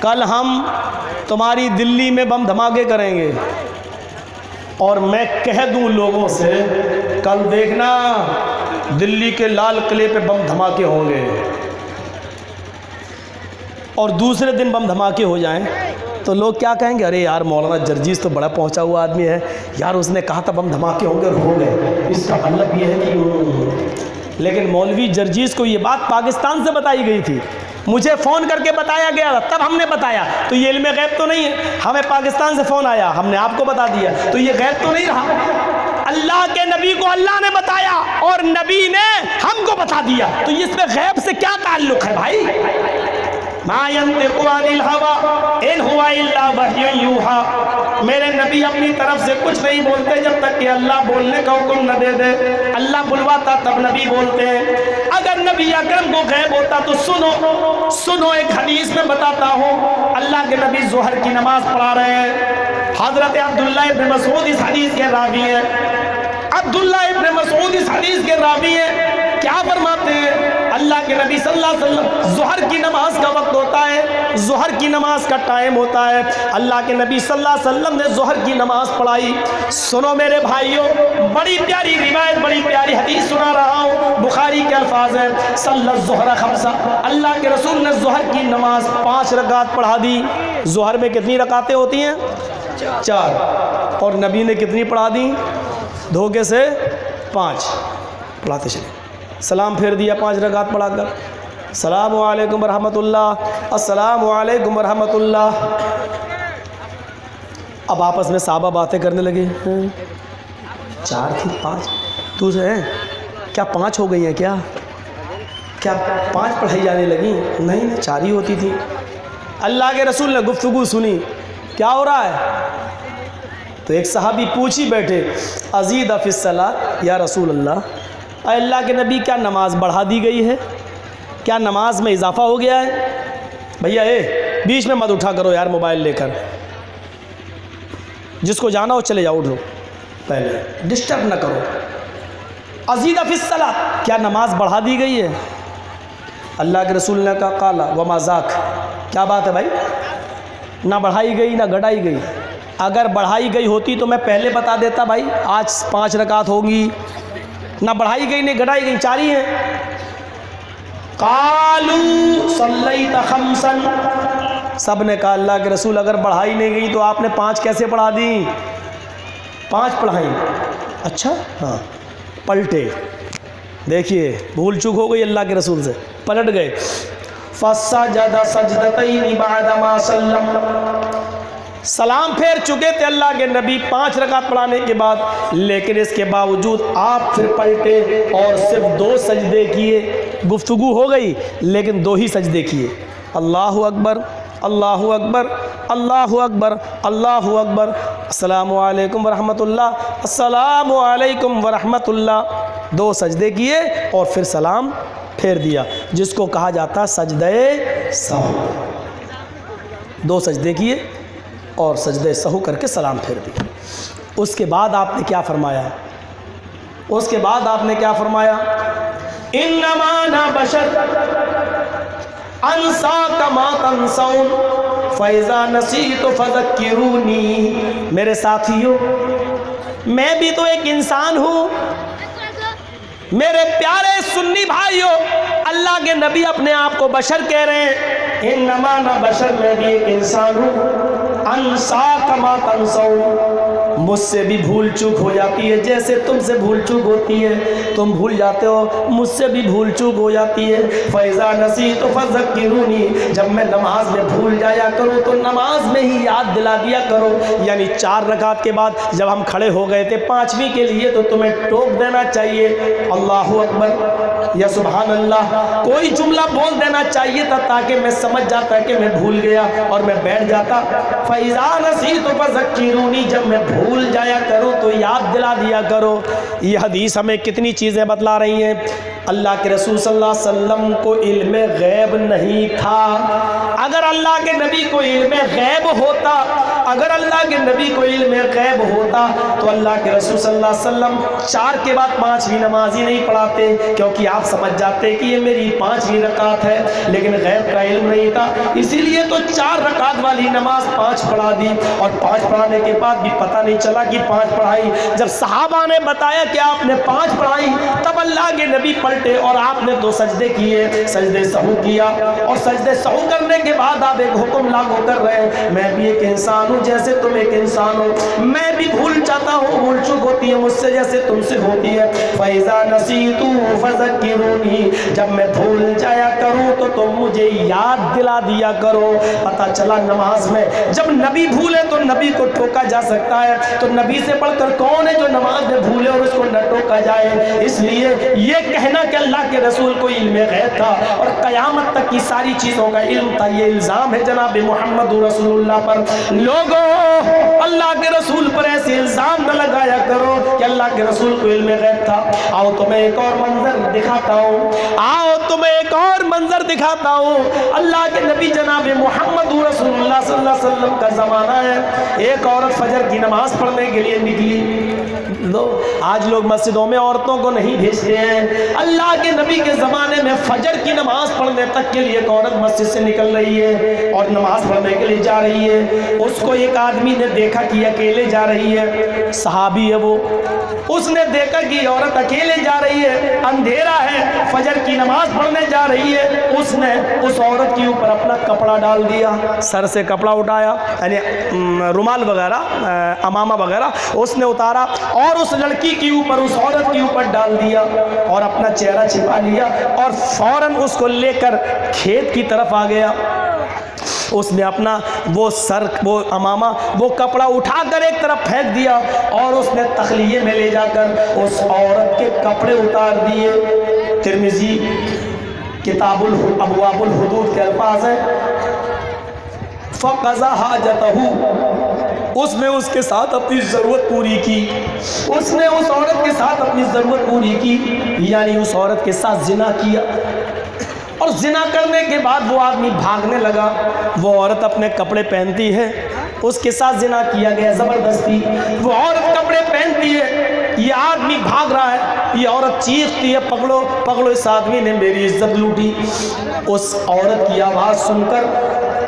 کل ہم تمہاری دلی میں بم دھماکے کریں گے, اور میں کہہ دوں لوگوں سے کل دیکھنا دلی کے لال قلعے پہ بم دھماکے ہوں گے, اور دوسرے دن بم دھماکے ہو جائیں تو لوگ کیا کہیں گے, ارے یار مولانا جرجیز تو بڑا پہنچا ہوا آدمی ہے یار, اس نے کہا تھا بم دھماکے ہوں گے اور ہو گئے, اس کا مطلب یہ ہے کہ. لیکن مولوی جرجیز کو یہ بات پاکستان سے بتائی گئی تھی, مجھے فون کر کے بتایا گیا تھا, تب ہم نے بتایا. تو یہ علم غیب تو نہیں ہے, ہمیں پاکستان سے فون آیا ہم نے آپ کو بتا دیا, تو یہ غیب تو نہیں رہا. اللہ کے نبی کو اللہ نے بتایا اور نبی نے ہم کو بتا دیا, تو اس میں غیب سے کیا تعلق ہے بھائی. ما ينطق عن الهوى ان هو الا وحی یوحى, میرے نبی اپنی طرف سے کچھ نہیں بولتے جب تک کہ اللہ بولنے کا حکم نہ دے دے. اللہ بلواتا تب نبی بولتے ہیں. اگر نبی اکرم کو غیب ہوتا تو سنو ایک حدیث میں بتاتا ہوں. اللہ کے نبی ظہر کی نماز پڑھا رہے ہیں, حضرت عبداللہ ابن مسعود اس حدیث کے راوی ہیں. عبداللہ ابن مسعود اس حدیث کے راوی ہیں. کیا فرماتے ہیں, اللہ کے نبی صلی اللہ علیہ وسلم ظہر کی نماز کا وقت ہوتا ہے, ظہر کی نماز کا ٹائم ہوتا ہے, اللہ کے نبی صلی اللہ علیہ وسلم نے ظہر کی نماز پڑھائی. سنو میرے بھائیوں, بڑی پیاری روایت, بڑی پیاری حدیث سنا رہا ہوں, بخاری کے الفاظ ہیں, صلی الظہر خمسہ, اللہ کے رسول نے ظہر کی نماز 5 رکعت پڑھا دی. ظہر میں کتنی رکعتیں ہوتی ہیں؟ 4, اور نبی نے کتنی پڑھا دی؟ دھوکے سے 5 پڑھاتے چلے. سلام پھیر دیا 5 رکعت پڑھا کر. السلام علیکم ورحمۃ اللہ، السلام علیکم ورحمۃ اللہ۔ اب آپس میں صحابہ باتیں کرنے لگے، 4 تھی 5 تو سے ہیں کیا 5 ہو گئی ہیں کیا 5 پڑھائی جانے لگی؟ نہیں 4 ہی ہوتی تھی۔ اللہ کے رسول نے گفتگو سنی، کیا ہو رہا ہے؟ تو ایک صحابی پوچھ ہی بیٹھے، ازید فی الصلاۃ یا رسول اللہ، اے اللہ کے نبی کیا نماز بڑھا دی گئی ہے؟ کیا نماز میں اضافہ ہو گیا ہے؟ بھیا بیچ میں مت اٹھا کرو یار موبائل لے کر، جس کو جانا ہو چلے جاؤ، اٹھو پہلے، ڈسٹرب نہ کرو۔ ازید فی الصلاۃ، کیا نماز بڑھا دی گئی ہے؟ اللہ کے رسول نے کہا قال وما ذاک، کیا بات ہے بھائی، نہ بڑھائی گئی نہ گھٹائی گئی۔ اگر بڑھائی گئی ہوتی تو میں پہلے بتا دیتا بھائی آج 5 رکعت ہوگی، نہ بڑھائی گئی نہ گھٹائی گئی، 4 ہی ہیں۔ قالوا صلیت 5، سب نے کہا اللہ کے رسول اگر بڑھائی نہیں گئی تو آپ نے 5 کیسے پڑھا دی؟ 5 پڑھائیں، اچھا ہاں، پلٹے، دیکھیے بھول چوک ہو گئی اللہ کے رسول سے، پلٹ گئے۔ فسجد سجدتین بعد ما سلم، سلام پھیر چکے تھے اللہ کے نبی 5 رکعت پڑھانے کے بعد، لیکن اس کے باوجود آپ پھر پلٹے اور صرف 2 سجدے کیے۔ گفتگو ہو گئی لیکن 2 ہی سجدے کیے۔ اللہ اکبر، اللہ اکبر، اللہ اکبر، اللہ اکبر، السلام علیکم ورحمۃ اللہ، السلام علیکم ورحمۃ اللہ، 2 سجدے کیے اور پھر سلام پھیر دیا، جس کو کہا جاتا سجدہ سہو۔ 2 سجدے کیے اور سجدہ سہو کر کے سلام پھیر دیا۔ اس کے بعد آپ نے کیا فرمایا؟ اس کے بعد آپ نے کیا فرمایا؟ انما انا بشر انسا کما تنسون فاذا نسیت فذکرونی، میرے ساتھیوں میں بھی تو ایک انسان ہوں، میرے پیارے سنی بھائیوں، اللہ کے نبی اپنے آپ کو بشر کہہ رہے ہیں، انما انا بشر، میں بھی ایک انسان ہوں، انسا کما تنسون، مجھ سے بھی بھول چوک ہو جاتی ہے جیسے تم سے بھول چوک ہوتی ہے، تم بھول جاتے ہو مجھ سے بھی بھول چوک ہو جاتی ہے۔ فَإِذَا نَسِيتُ فَذَكِّرُونِي، جب میں نماز میں بھول جایا کروں تو نماز میں ہی یاد دلا دیا کرو، یعنی 4 رکعت کے بعد جب ہم کھڑے ہو گئے تھے 5ویں کے لیے تو تمہیں ٹوک دینا چاہیے، اللہ اکبر یا سبحان اللہ، کوئی جملہ بول دینا چاہیے تھا تاکہ میں سمجھ جاتا کہ میں بھول گیا اور میں بیٹھ جاتا۔ فَإِذَا نَسِيتُ فَذَكِّرُونِي، جب میں بھول جایا کرو تو یاد دلا دیا کرو۔ یہ حدیث ہمیں کتنی چیزیں بتلا رہی ہیں۔ اللہ کے رسول صلی اللہ علیہ وسلم کو علم غیب نہیں تھا۔ اگر اللہ کے نبی کو علم غیب ہوتا، اگر اللہ کے نبی کو علم غیب ہوتا تو اللہ کے رسول صلی اللہ علیہ وسلم 4 کے بعد 5ویں نماز ہی نہیں پڑھاتے، کیونکہ آپ سمجھ جاتے کہ یہ میری 5ویں رکعت ہے، لیکن غیب کا علم نہیں تھا، اسی لیے تو 4 رکعت والی نماز 5 پڑھا دی، اور 5 پڑھانے کے بعد بھی پتہ نہیں چلا کہ 5 پڑھائی۔ جب صحابہ نے بتایا کہ آپ نے 5 پڑھائی تب اللہ کے نبی پلٹے اور آپ نے 2 سجدے کیے، سجدے سہو کیا، اور سجدے سہو کرنے کے بعد آپ ایک حکم لاگو کر رہے ہیں، میں بھی ایک انسان ہوں جیسے تم ایک انسان ہو، میں بھی بھول جاتا ہوں، بھول چوک ہوتی ہے مجھ سے جیسے تم سے ہوتی ہے۔ فَإِذَا نَسِيتُ فَذَكِّرُونِي، جب میں بھول جایا کروں تو تم مجھے یاد دلا دیا کرو۔ پتہ چلا نماز میں جب نبی بھولے تو نبی کو ٹوکا جا سکتا ہے، تو نبی سے بڑھ کر کون ہے جو نماز میں بھولے اور اس کو نہ ٹوکا جائے؟ اس لیے یہ کہنا کہ اللہ کے رسول کو علم غیب تھا اور قیامت تک کی ساری چیزوں کا علم تھا، یہ الزام ہے جناب محمد رسول اللہ پر۔ لوگوں اللہ کے رسول پر ایسے الزام نہ لگایا کرو کہ اللہ کے رسول کو علم غیب تھا۔ آؤ تمہیں ایک اور منظر دکھاتا ہوں، آؤ تمہیں ایک اور منظر دکھاتا ہوں۔ اللہ کے نبی جناب محمد رسول اللہ صلی اللہ علیہ وسلم کا زمانہ ہے، ایک عورت فجر کی نماز پڑھنے کے لیے نکلی۔ آج لوگ مسجدوں میں عورتوں کو نہیں بھیجتے ہیں، اللہ کے نبی کے زمانے میں فجر کی نماز پڑھنے تک کے لیے ایک عورت مسجد سے نکل رہی ہے اور نماز پڑھنے کے لیے جا رہی ہے۔ اس کو ایک آدمی نے دیکھا کہ اکیلے جا رہی ہے، صحابی ہے وہ، اس نے دیکھا کہ عورت اکیلے جا رہی ہے، اندھیرا ہے، فجر کی نماز پڑھنے جا رہی ہے، اس نے اس عورت کے اوپر اپنا کپڑا ڈال دیا، سر سے کپڑا اٹھایا، یعنی رومال وغیرہ، امامہ وغیرہ اس نے اتارا اور اس لڑکی کے اوپر, اس عورت کے اوپر ڈال دیا اور اپنا چہرہ چھپا لیا اور فوراً اس کو لے کر کھیت کی طرف آ گیا. اس نے اپنا وہ امامہ, وہ کپڑا اٹھا کر ایک طرف پھینک دیا اور اس نے تخلیے میں لے جا کر اس عورت کے کپڑے اتار دیے. ترمذی کتاب ابواب الحدود کے الفاظ ہیں فَقَضَى حَاجَتَهُ, اس نے اس کے ساتھ اپنی ضرورت پوری کی. اس نے اس عورت کے ساتھ اپنی ضرورت پوری کی, یعنی اس عورت کے ساتھ زنا کیا. اور زنا کرنے کے بعد وہ آدمی بھاگنے لگا. وہ عورت اپنے کپڑے پہنتی ہے, اس کے ساتھ زنا کیا گیا زبردستی. وہ عورت کپڑے پہنتی ہے, یہ آدمی بھاگ رہا ہے, یہ عورت چیختی ہے پکڑو پکڑو, اس آدمی نے میری عزت لوٹی. اس عورت کی آواز سن کر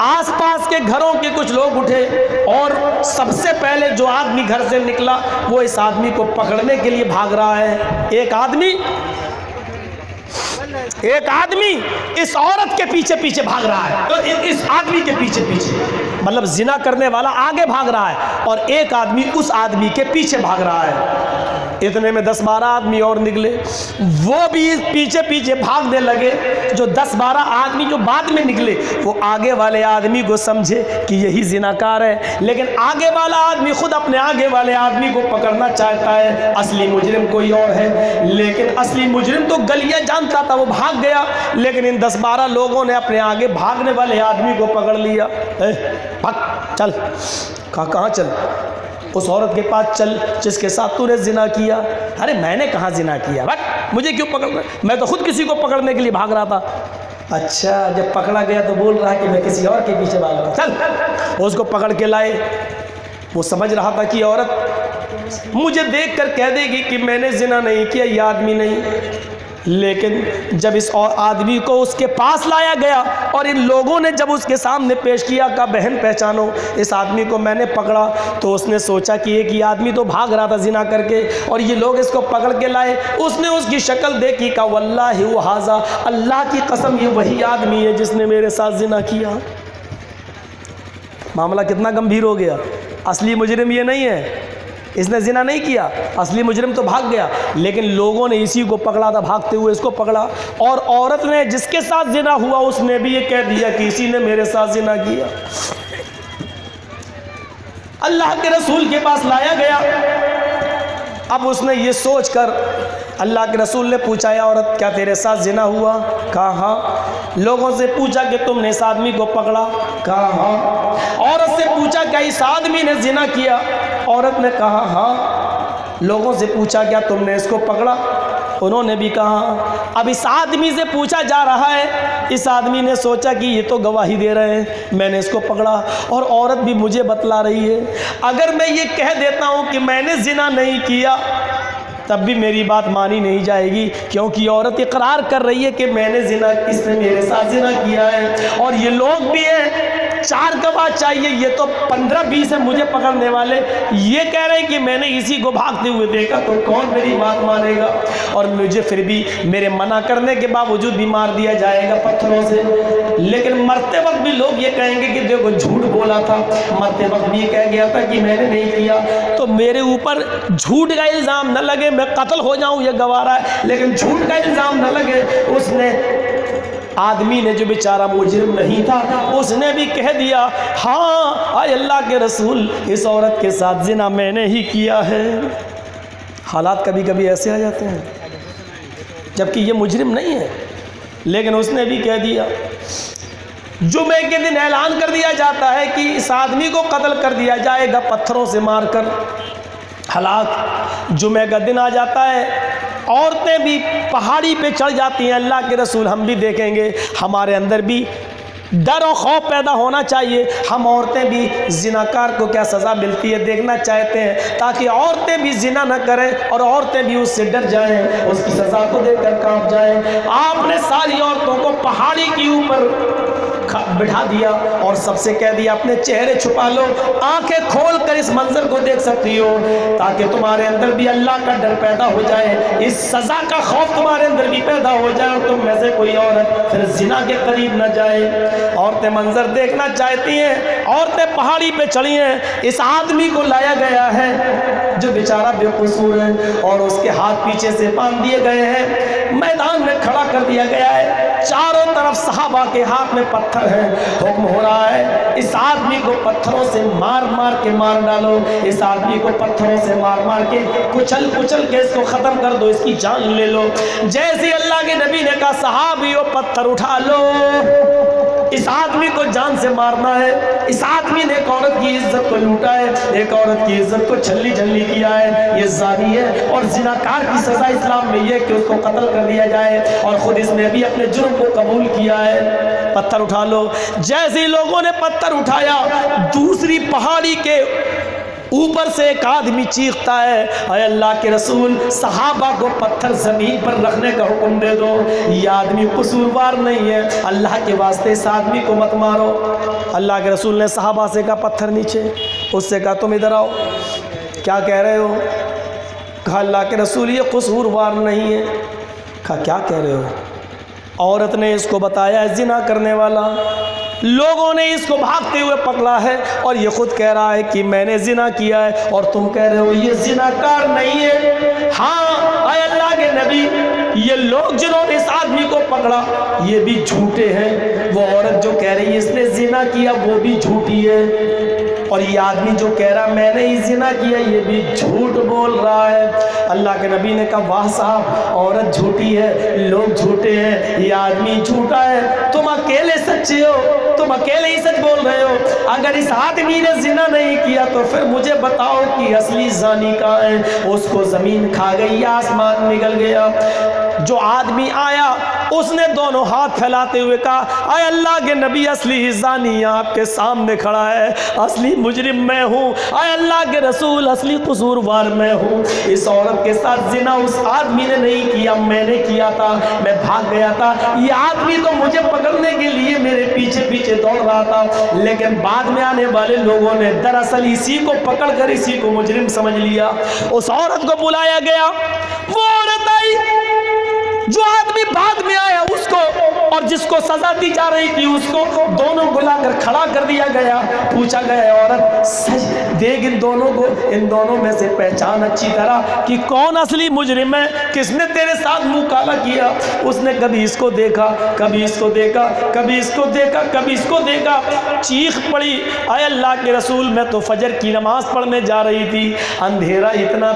آس پاس کے گھروں کے کچھ لوگ اٹھے اور سب سے پہلے جو آدمی گھر سے نکلا وہ اس آدمی کو پکڑنے کے لیے بھاگ رہا ہے. ایک آدمی اس عورت کے پیچھے پیچھے بھاگ رہا ہے, تو اس آدمی کے پیچھے پیچھے, مطلب زنا کرنے والا آگے بھاگ رہا ہے اور ایک آدمی اس آدمی کے پیچھے بھاگ رہا ہے. اتنے میں 10-12 آدمی اور نکلے, وہ بھی پیچھے پیچھے بھاگنے لگے. جو 10-12 آدمی جو بعد میں نکلے وہ آگے والے آدمی کو سمجھے کہ یہی زناکار ہے, لیکن آگے والا آدمی خود اپنے آگے والے آدمی کو پکڑنا چاہتا ہے. اصلی مجرم کوئی اور ہے, لیکن اصلی مجرم تو گلیاں جانتا تھا, وہ بھاگ گیا. لیکن ان 10-12 لوگوں نے اپنے آگے بھاگنے والے آدمی کو پکڑ لیا. بھاگ, چل. کہاں چل؟ اس عورت کے پاس چل جس کے ساتھ تو نے زنا کیا. ارے میں نے کہاں زنا کیا, بھاگ, مجھے کیوں پکڑ رہا ہے؟ میں تو خود کسی کو پکڑنے کے لیے بھاگ رہا تھا. اچھا, جب پکڑا گیا تو بول رہا ہے کہ میں کسی اور کے پیچھے بھاگ رہا ہوں. چل. اس کو پکڑ کے لائے. وہ سمجھ رہا تھا کہ عورت مجھے دیکھ کر کہہ دے گی کہ میں نے زنا نہیں کیا, یہ آدمی نہیں. لیکن جب اس آدمی کو اس کے پاس لایا گیا اور ان لوگوں نے جب اس کے سامنے پیش کیا کہ بہن پہچانو اس آدمی کو میں نے پکڑا, تو اس نے سوچا کہ ایک یہ آدمی تو بھاگ رہا تھا زنا کر کے اور یہ لوگ اس کو پکڑ کے لائے. اس نے اس کی شکل دیکھی کہ واللہ وہذا, اللہ کی قسم یہ وہی آدمی ہے جس نے میرے ساتھ زنا کیا. معاملہ کتنا گمبھیر ہو گیا. اصلی مجرم یہ نہیں ہے, اس نے زنا نہیں کیا, اصلی مجرم تو بھاگ گیا, لیکن لوگوں نے اسی کو پکڑا تھا, بھاگتے ہوئے اس کو پکڑا. اور عورت نے جس کے ساتھ زنا ہوا اس نے بھی یہ کہہ دیا کہ اسی نے میرے ساتھ زنا کیا. اللہ کے رسول کے پاس لایا گیا. اب اس نے یہ سوچ کر اللہ کے رسول نے پوچھا, یا عورت کیا تیرے ساتھ زنا ہوا؟ کہا ہاں. لوگوں سے پوچھا کہ تم نے اس آدمی کو پکڑا؟ کہا ہاں. عورت سے پوچھا کیا اس آدمی نے زنا کیا؟ عورت نے کہا ہاں. لوگوں سے پوچھا کیا تم نے اس کو پکڑا؟ انہوں نے بھی کہا. اب اس آدمی سے پوچھا جا رہا ہے. اس آدمی نے سوچا کہ یہ تو گواہی دے رہے ہیں, میں نے اس کو پکڑا, اور عورت بھی مجھے بتلا رہی ہے. اگر میں یہ کہہ دیتا ہوں کہ میں نے زنا نہیں کیا تب بھی میری بات مانی نہیں جائے گی, کیونکہ عورت اقرار کر رہی ہے کہ میں نے زنا, اس نے میرے ساتھ زنا کیا ہے. اور یہ لوگ بھی ہیں, 4 گواہ چاہیے, یہ تو 15-20 ہیں مجھے پکڑنے والے, یہ کہہ رہے ہیں کہ میں نے اسی کو بھاگتے ہوئے دیکھا, تو کون میری بات مانے گا؟ اور مجھے پھر بھی میرے منع کرنے کے باوجود بھی مار دیا جائے گا پتھروں سے. لیکن مرتے وقت بھی لوگ یہ کہیں گے کہ دیکھو جھوٹ بولا تھا, مرتے وقت بھی یہ کہہ گیا تھا کہ میں نے نہیں کیا, تو میرے اوپر جھوٹ کا الزام نہ لگے, میں قتل ہو جاؤں یہ گوارا ہے, لیکن جھوٹ کا الزام نہ لگے. اس نے آدمی نے جو بیچارہ مجرم نہیں تھا اس نے بھی کہہ دیا ہاں اے اللہ کے رسول, اس عورت کے ساتھ زنا میں نے ہی کیا ہے. حالات کبھی کبھی ایسے آ جاتے ہیں جبکہ یہ مجرم نہیں ہے, لیکن اس نے بھی کہہ دیا. جمعے کے دن اعلان کر دیا جاتا ہے کہ اس آدمی کو قتل کر دیا جائے گا پتھروں سے مار کر, ہلاک. جمعے کا دن آ جاتا ہے, عورتیں بھی پہاڑی پہ چڑھ جاتی ہیں. اللہ کے رسول ہم بھی دیکھیں گے, ہمارے اندر بھی ڈر و خوف پیدا ہونا چاہیے. ہم عورتیں بھی زناکار کو کیا سزا ملتی ہے دیکھنا چاہتے ہیں, تاکہ عورتیں بھی زنا نہ کریں اور عورتیں بھی اس سے ڈر جائیں, اس کی سزا کو دیکھ کر کانپ جائیں. آپ نے ساری عورتوں کو پہاڑی کے اوپر بٹھا دیا اور سب سے کہہ دیا اپنے چہرے چھپا لو، آنکھیں کھول کر اس منظر کو دیکھ سکتی ہو، تاکہ تمہارے اندر بھی اللہ کا ڈر پیدا ہو جائے، اس سزا کا خوف تمہارے اندر بھی پیدا ہو جائے، اور تم میں سے کوئی عورت پھر زنا کے قریب نہ جائے۔ عورتیں منظر دیکھنا چاہتی ہیں، عورتیں پہاڑی پہ چڑھی ہیں، اس آدمی کو لایا گیا ہے جو بیچارہ بے قصور ہے، اور اس کے ہاتھ پیچھے سے باندھ دیے گئے ہیں، میدان میں کھڑا کر دیا گیا ہے، چاروں طرف صحابہ کے ہاتھ میں پتھر ہیں، حکم ہو رہا ہے اس آدمی کو پتھروں سے مار مار کے مار ڈالو، اس آدمی کو پتھروں سے مار مار کے کچل کچل کے اس کو ختم کر دو، اس کی جان لے لو۔ جیسے اللہ کے نبی نے کہا صحابیوں پتھر اٹھا لو، اس آدمی کو جان سے مارنا ہے، اس آدمی نے ایک عورت کی عزت کو لوٹا ہے، ایک عورت کی عزت کو چھلی جھلی کیا ہے، یہ زانی ہے، اور زناکار کی سزا اسلام میں یہ کہ اس کو قتل کر دیا جائے، اور خود اس نے بھی اپنے جرم کو قبول کیا ہے، پتھر اٹھا لو۔ جیسے لوگوں نے پتھر اٹھایا، دوسری پہاڑی کے اوپر سے ایک آدمی چیختا ہے، اے اللہ کے رسول صحابہ کو پتھر زمین پر رکھنے کا حکم دے دو، یہ آدمی قصوروار نہیں ہے، اللہ کے واسطے اس آدمی کو مت مارو۔ اللہ کے رسول نے صحابہ سے کہا پتھر نیچے، اس سے کہا تم ادھر آؤ، کیا کہہ رہے ہو؟ کہا اللہ کے رسول یہ قصوروار نہیں ہے۔ کہا کیا کہہ رہے ہو؟ عورت نے اس کو بتایا ہے زنا کرنے والا، لوگوں نے اس کو بھاگتے ہوئے پکڑا ہے، اور یہ خود کہہ رہا ہے کہ میں نے زنا کیا ہے، اور تم کہہ رہے ہو یہ زناکار نہیں ہے۔ ہاں اے اللہ کے نبی، یہ لوگ جنہوں نے اس آدمی کو پکڑا یہ بھی جھوٹے ہیں، وہ عورت جو کہہ رہی ہے اس نے زنا کیا وہ بھی جھوٹی ہے، اور یہ آدمی جو کہہ رہا میں نے ہی زنا کیا یہ بھی جھوٹ بول رہا ہے۔ اللہ کے نبی نے کہا واہ صاحب، عورت جھوٹی ہے، لوگ جھوٹے ہیں، یہ آدمی جھوٹا ہے، تم اکیلے سچے ہو، تم اکیلے ہی سچ بول رہے ہو۔ اگر اس آدمی نے زنا نہیں کیا تو پھر مجھے بتاؤ کہ اصلی زانی کہاں ہے؟ اس کو زمین کھا گئی، آسمان نگل گیا۔ جو آدمی آیا اس نے دونوں ہاتھ پھیلاتے ہوئے کہا اے اللہ کے نبی اصلی زانی آپ کے سامنے کھڑا ہے، اصلی مجرم میں ہوں، اے اللہ کے رسول اصلی قصوروار میں ہوں، اس عورت کے ساتھ زنا اس آدمی نے نہیں کیا، میں نے کیا تھا، میں بھاگ گیا تھا، یہ آدمی تو مجھے پکڑنے کے لیے میرے پیچھے پیچھے دوڑ رہا تھا، لیکن بعد میں آنے والے لوگوں نے دراصل اسی کو پکڑ کر اسی کو مجرم سمجھ لیا۔ اس عورت کو بلایا گیا، وہ عورت آئی، جو آدمی بعد میں آیا اس کو اور جس کو سزا دی جا رہی تھی اس کو دونوں بلا کر کھڑا کر دیا گیا، پوچھا گیا عورت سچ دیکھ ان دونوں کو، ان دونوں میں سے پہچان اچھی طرح کہ کون اصلی مجرم ہے، کس نے تیرے ساتھ منہ کالا کیا؟ اس نے کبھی اس کو دیکھا، کبھی اس کو دیکھا، کبھی اس کو دیکھا، کبھی اس کو دیکھا، چیخ پڑی اے اللہ کے رسول میں تو فجر کی نماز پڑھنے جا رہی تھی، اندھیرا اتنا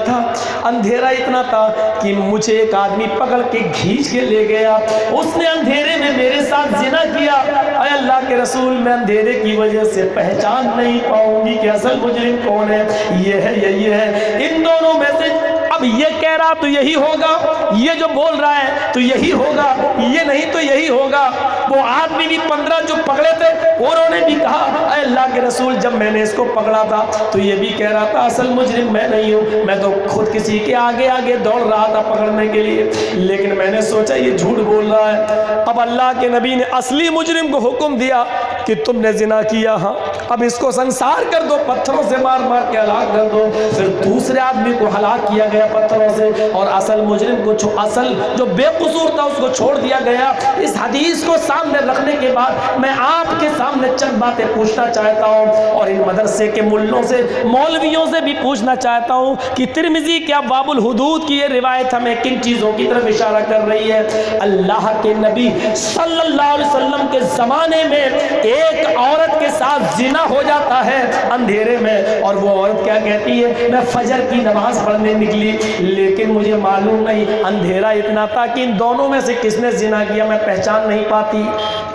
تھا کہ مجھے ایک آدمی پکڑ کے کھینچ کے لے گیا، اس نے اندھیرے میں میرے ساتھ زنا کیا، اے اللہ کے رسول میں اندھیرے کی وجہ سے پہچان نہیں پاؤں گی کہ اصل مجرم کون ہے، یہ ہے یہ ہے، ان دونوں میں سے اب یہ کہہ رہا تو یہی ہوگا، یہ جو بول رہا ہے تو یہی ہوگا، یہ نہیں تو یہی ہوگا۔ وہ آدمی بھی 15 جو پکڑے تھے انہوں نے بھی کہا اے اللہ کے رسول جب میں نے اس کو پکڑا تھا تو یہ بھی کہہ رہا تھا اصل مجرم میں نہیں ہوں، میں تو خود کسی کے آگے آگے دوڑ رہا تھا پکڑنے کے لیے، لیکن میں نے سوچا یہ جھوٹ بول رہا ہے۔ اب اللہ کے نبی نے اصلی مجرم کو حکم دیا کہ تم نے زنا کیا، ہاں اب اس کو سنسار کر دو، پتھروں سے مار مار کے ہلاک کر دو۔ پھر دوسرے آدمی کو ہلاک کیا گیا پتھروں سے، اور اصل مجرم کو اصل جو بے قصور تھا اس کو چھوڑ دیا گیا۔ اس حدیث کو سامنے رکھنے کے بعد میں آپ کے سامنے چند باتیں پوچھنا چاہتا ہوں، اور ان مدرسے کے ملوں سے مولویوں سے بھی پوچھنا چاہتا ہوں کہ ترمذی کے ابواب الحدود کی یہ روایت ہمیں کن چیزوں کی طرف اشارہ کر رہی ہے؟ اللہ کے نبی صلی اللہ علیہ وسلم کے زمانے میں ایک عورت کے ساتھ زنا ہو جاتا ہے اندھیرے میں، اور وہ عورت کیا کہتی ہے میں فجر کی نماز پڑھنے نکلی لیکن مجھے معلوم نہیں، اندھیرا اتنا تھا کہ ان دونوں میں سے کس نے زنا کیا میں پہچان نہیں پاتی۔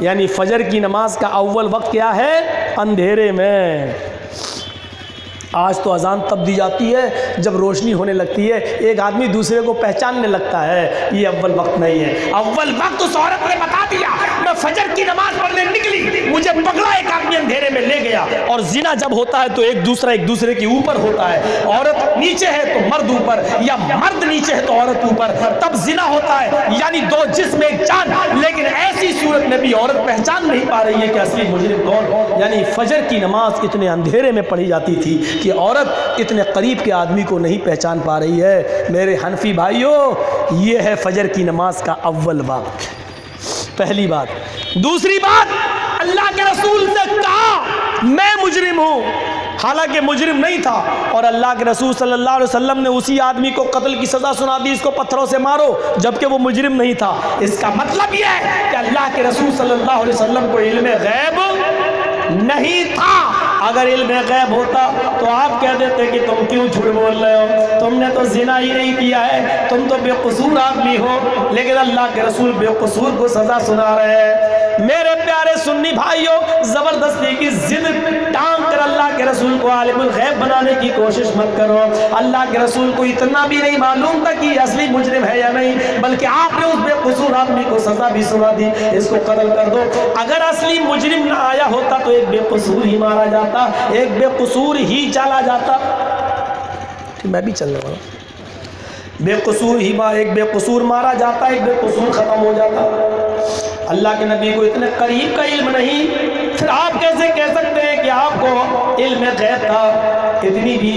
یعنی فجر کی نماز کا اول وقت کیا ہے؟ اندھیرے میں۔ آج تو اذان تب دی جاتی ہے جب روشنی ہونے لگتی ہے، ایک آدمی دوسرے کو پہچاننے لگتا ہے، یہ اول وقت نہیں ہے۔ اول وقت اس عورت نے بتا دیا میں فجر کی نماز پڑھنے نکلی، مجھے پکڑا ایک آدمی اندھیرے میں لے گیا. اور زنا جب ہوتا ہے تو ایک دوسرے کے اوپر ہوتا ہے. عورت نیچے ہے تو مرد اوپر, یا مرد نیچے ہے تو عورت اوپر, تب زنا ہوتا ہے. یعنی دو جسم ایک جان. لیکن ایسی صورت میں بھی عورت پہچان نہیں پا رہی ہے کہ اصلی مجرم کون. یعنی فجر کی نماز اتنے اندھیرے میں پڑھی جاتی تھی کہ عورت اتنے قریب کے آدمی کو نہیں پہچان پا رہی ہے. میرے حنفی بھائیوں, یہ ہے فجر کی نماز کا اول وقت, پہلی بات. دوسری بات, اللہ کے رسول سے کہا میں مجرم ہوں, حالانکہ مجرم نہیں تھا, اور اللہ کے رسول صلی اللہ علیہ وسلم نے اسی آدمی کو قتل کی سزا سنا دی, اس کو پتھروں سے مارو, جبکہ وہ مجرم نہیں تھا. اس کا مطلب یہ ہے کہ اللہ کے رسول صلی اللہ علیہ وسلم کو علم غیب نہیں تھا. اگر علم غیب ہوتا تو آپ کہہ دیتے کہ تم کیوں جھوٹ بول رہے ہو, تم نے تو زنا ہی نہیں کیا ہے, تم تو بے قصور آدمی ہو. لیکن اللہ کے رسول بے قصور کو سزا سنا رہے ہیں. میرے پیارے سنی بھائیوں, زبردستی کی ضد ٹانگ کر اللہ کے رسول کو عالم الغیب بنانے کی کوشش مت کرو. اللہ کے رسول کو اتنا بھی نہیں معلوم تھا کہ یہ اصلی مجرم ہے یا نہیں, بلکہ آپ نے اس بے قصور آدمی کو سزا بھی سنا دی, اس کو قتل کر دو. اگر اصلی مجرم نہ آیا ہوتا تو ایک بے قصور ہی مارا جاتا, ایک بے قصور ہی چلا جاتا. میں بھی چلنے والا, بے قصور ہی ایک بے قصور مارا جاتا, ایک بے قصور ختم ہو جاتا. اللہ کے نبی کو اتنے قریب کا علم نہیں, پھر آپ کیسے کہہ سکتے ہیں کہ آپ کو علم غیب تھا؟ اتنی بھی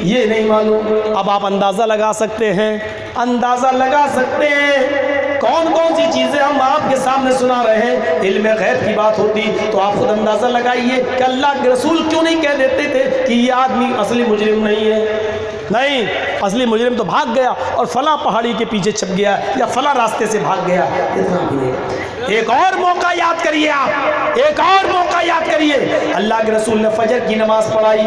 یہ نہیں معلوم. اب آپ اندازہ لگا سکتے ہیں, اندازہ لگا سکتے ہیں کون کون سی چیزیں ہم آپ کے سامنے سنا رہے ہیں. علم غیب کی بات ہوتی تو آپ خود اندازہ لگائیے کہ اللہ کے رسول کیوں نہیں کہہ دیتے تھے کہ یہ آدمی اصلی مجرم نہیں ہے. نہیں, اصلی مجرم تو بھاگ گیا اور فلاں پہاڑی کے پیچھے چھپ گیا یا فلاں راستے سے بھاگ گیا, اتنا بھی نہیں. ایک اور موقع یاد کریے آپ, ایک اور موقع یاد کریے. اللہ کے رسول نے فجر کی نماز پڑھائی,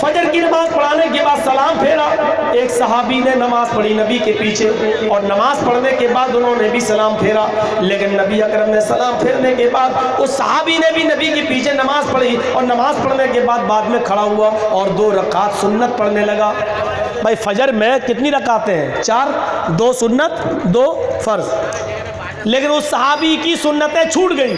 فجر کی نماز پڑھانے کے بعد سلام پھیرا. ایک صحابی نے نماز پڑھی نبی کے پیچھے, اور نماز پڑھنے کے بعد انہوں نے بھی سلام پھیرا. لیکن نبی اکرم نے سلام پھیرنے کے بعد اس صحابی نے بھی نبی کے پیچھے نماز پڑھی, اور نماز پڑھنے کے بعد میں کھڑا ہوا اور 2 رکعت سنت پڑھنے لگا. بھائی فجر میں کتنی رکعتیں ہیں؟ 4, 2 سنت 2 فرض. لیکن اس صحابی کی سنتیں چھوٹ گئیں.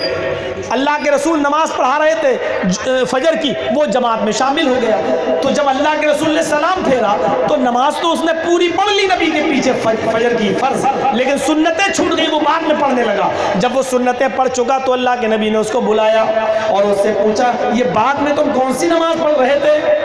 اللہ کے رسول نماز پڑھا رہے تھے فجر کی, وہ جماعت میں شامل ہو گیا. تو جب اللہ کے رسول نے سلام پھیرا تو نماز تو اس نے پوری پڑھ لی نبی کے پیچھے فجر کی فرض, لیکن سنتیں چھوٹ گئی, وہ بعد میں پڑھنے لگا. جب وہ سنتیں پڑھ چکا تو اللہ کے نبی نے اس کو بلایا اور اس سے پوچھا, یہ بعد میں تم کون سی نماز پڑھ رہے تھے؟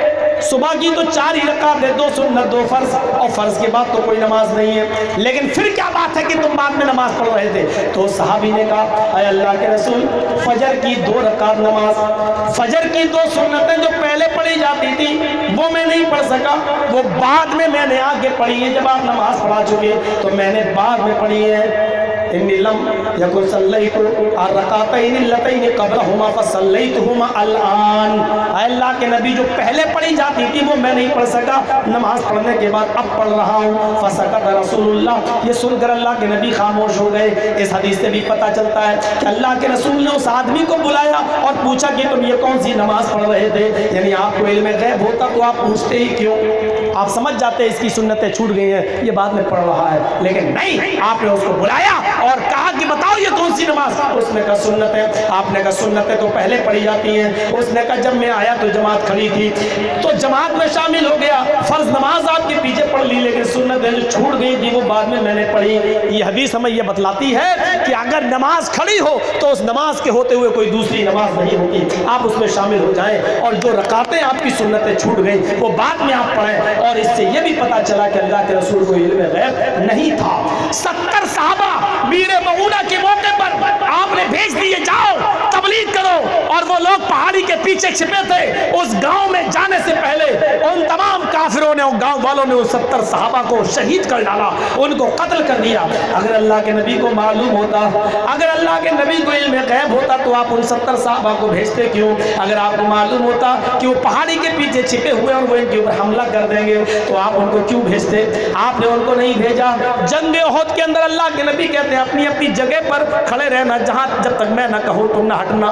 صبح کی تو 4 ہی رکعت ہے, 2 سنت 2 فرض, اور فرض کے بعد تو کوئی نماز نہیں ہے, لیکن پھر کیا بات ہے کہ تم بعد میں نماز پڑھ رہے تھے؟ تو صحابی نے کہا, اے اللہ کے رسول, فجر کی 2 رکعت نماز, فجر کی 2 سنتیں جو پہلے پڑھی جاتی تھی وہ میں نہیں پڑھ سکا, وہ بعد میں نے آگے پڑھی ہے. جب آپ نماز پڑھا چکے تو میں نے بعد میں پڑھی ہے. انی لم یکن صلیت الرکعتین اللتین قبلہما فصلیتہما الان. اے اللہ کے نبی, جو پہلے پڑھی جاتی تھی وہ میں نہیں پڑھ سکا, نماز پڑھنے کے بعد اب پڑھ رہا ہوں. فسکت رسول اللہ, یہ سن کر اللہ کے نبی خاموش ہو گئے. اس حدیث سے بھی پتہ چلتا ہے کہ اللہ کے رسول نے اس آدمی کو بلایا اور پوچھا کہ تم یہ کون سی نماز پڑھ رہے تھے. یعنی آپ کو علم غیب ہوتا تو آپ پوچھتے ہی کیوں؟ آپ سمجھ جاتے اس کی سنتیں چھوٹ گئی ہیں, یہ بعد میں پڑھ رہا ہے. لیکن نہیں, آپ نے اس کو بلایا اور کہا کہ بتاؤ یہ کون سی نماز؟ اس نے کہا سنتیں. آپ نے کہا سنتیں تو پہلے پڑھی جاتی ہیں. اس نے کہا جب میں آیا تو جماعت کھڑی تھی تو جماعت میں شامل ہو گیا, فرض نماز آپ کے پیچھے پڑھ لی, لیکن سنتیں جو چھوٹ گئی تھی وہ بعد میں نے پڑھی. یہ حدیث ہمیں یہ بتلاتی ہے کہ اگر نماز کھڑی ہو تو اس نماز کے ہوتے ہوئے کوئی دوسری نماز نہیں ہوتی, آپ اس میں شامل ہو جائیں, اور جو رکعتیں آپ کی سنتیں چھوٹ گئی وہ بعد میں آپ پڑھیں. اور اس سے یہ بھی پتا چلا کہ اللہ کے رسول کو علم غیب نہیں تھا. 70 صحابہ میر معونہ کے موقع پر آپ نے بھیج دیے, جاؤ تبلیغ کرو, اور وہ لوگ پہاڑی کے پیچھے چھپے تھے. اس گاؤں میں جانے سے پہلے ان تمام کافروں نے, ان گاؤں والوں نے اس 70 صحابہ کو شہید کر ڈالا, ان کو قتل کر دیا. اگر اللہ کے نبی کو معلوم ہوتا, اگر اللہ کے نبی کو علم غیب ہوتا تو آپ ان 70 صحابہ کو بھیجتے کیوں؟ اگر آپ کو معلوم ہوتا کہ وہ پہاڑی کے پیچھے چھپے ہوئے اور وہ ان کے اوپر حملہ کر دیں گے تو آپ ان کو کیوں بھیجتے؟ آپ نے ان کو نہیں بھیجا. جنگ احد کے اندر اللہ کے نبی کہتے ہیں اپنی اپنی جگہ پر کھڑے رہنا, جہاں جب تک میں نہ کہوں تم نہ ہٹنا.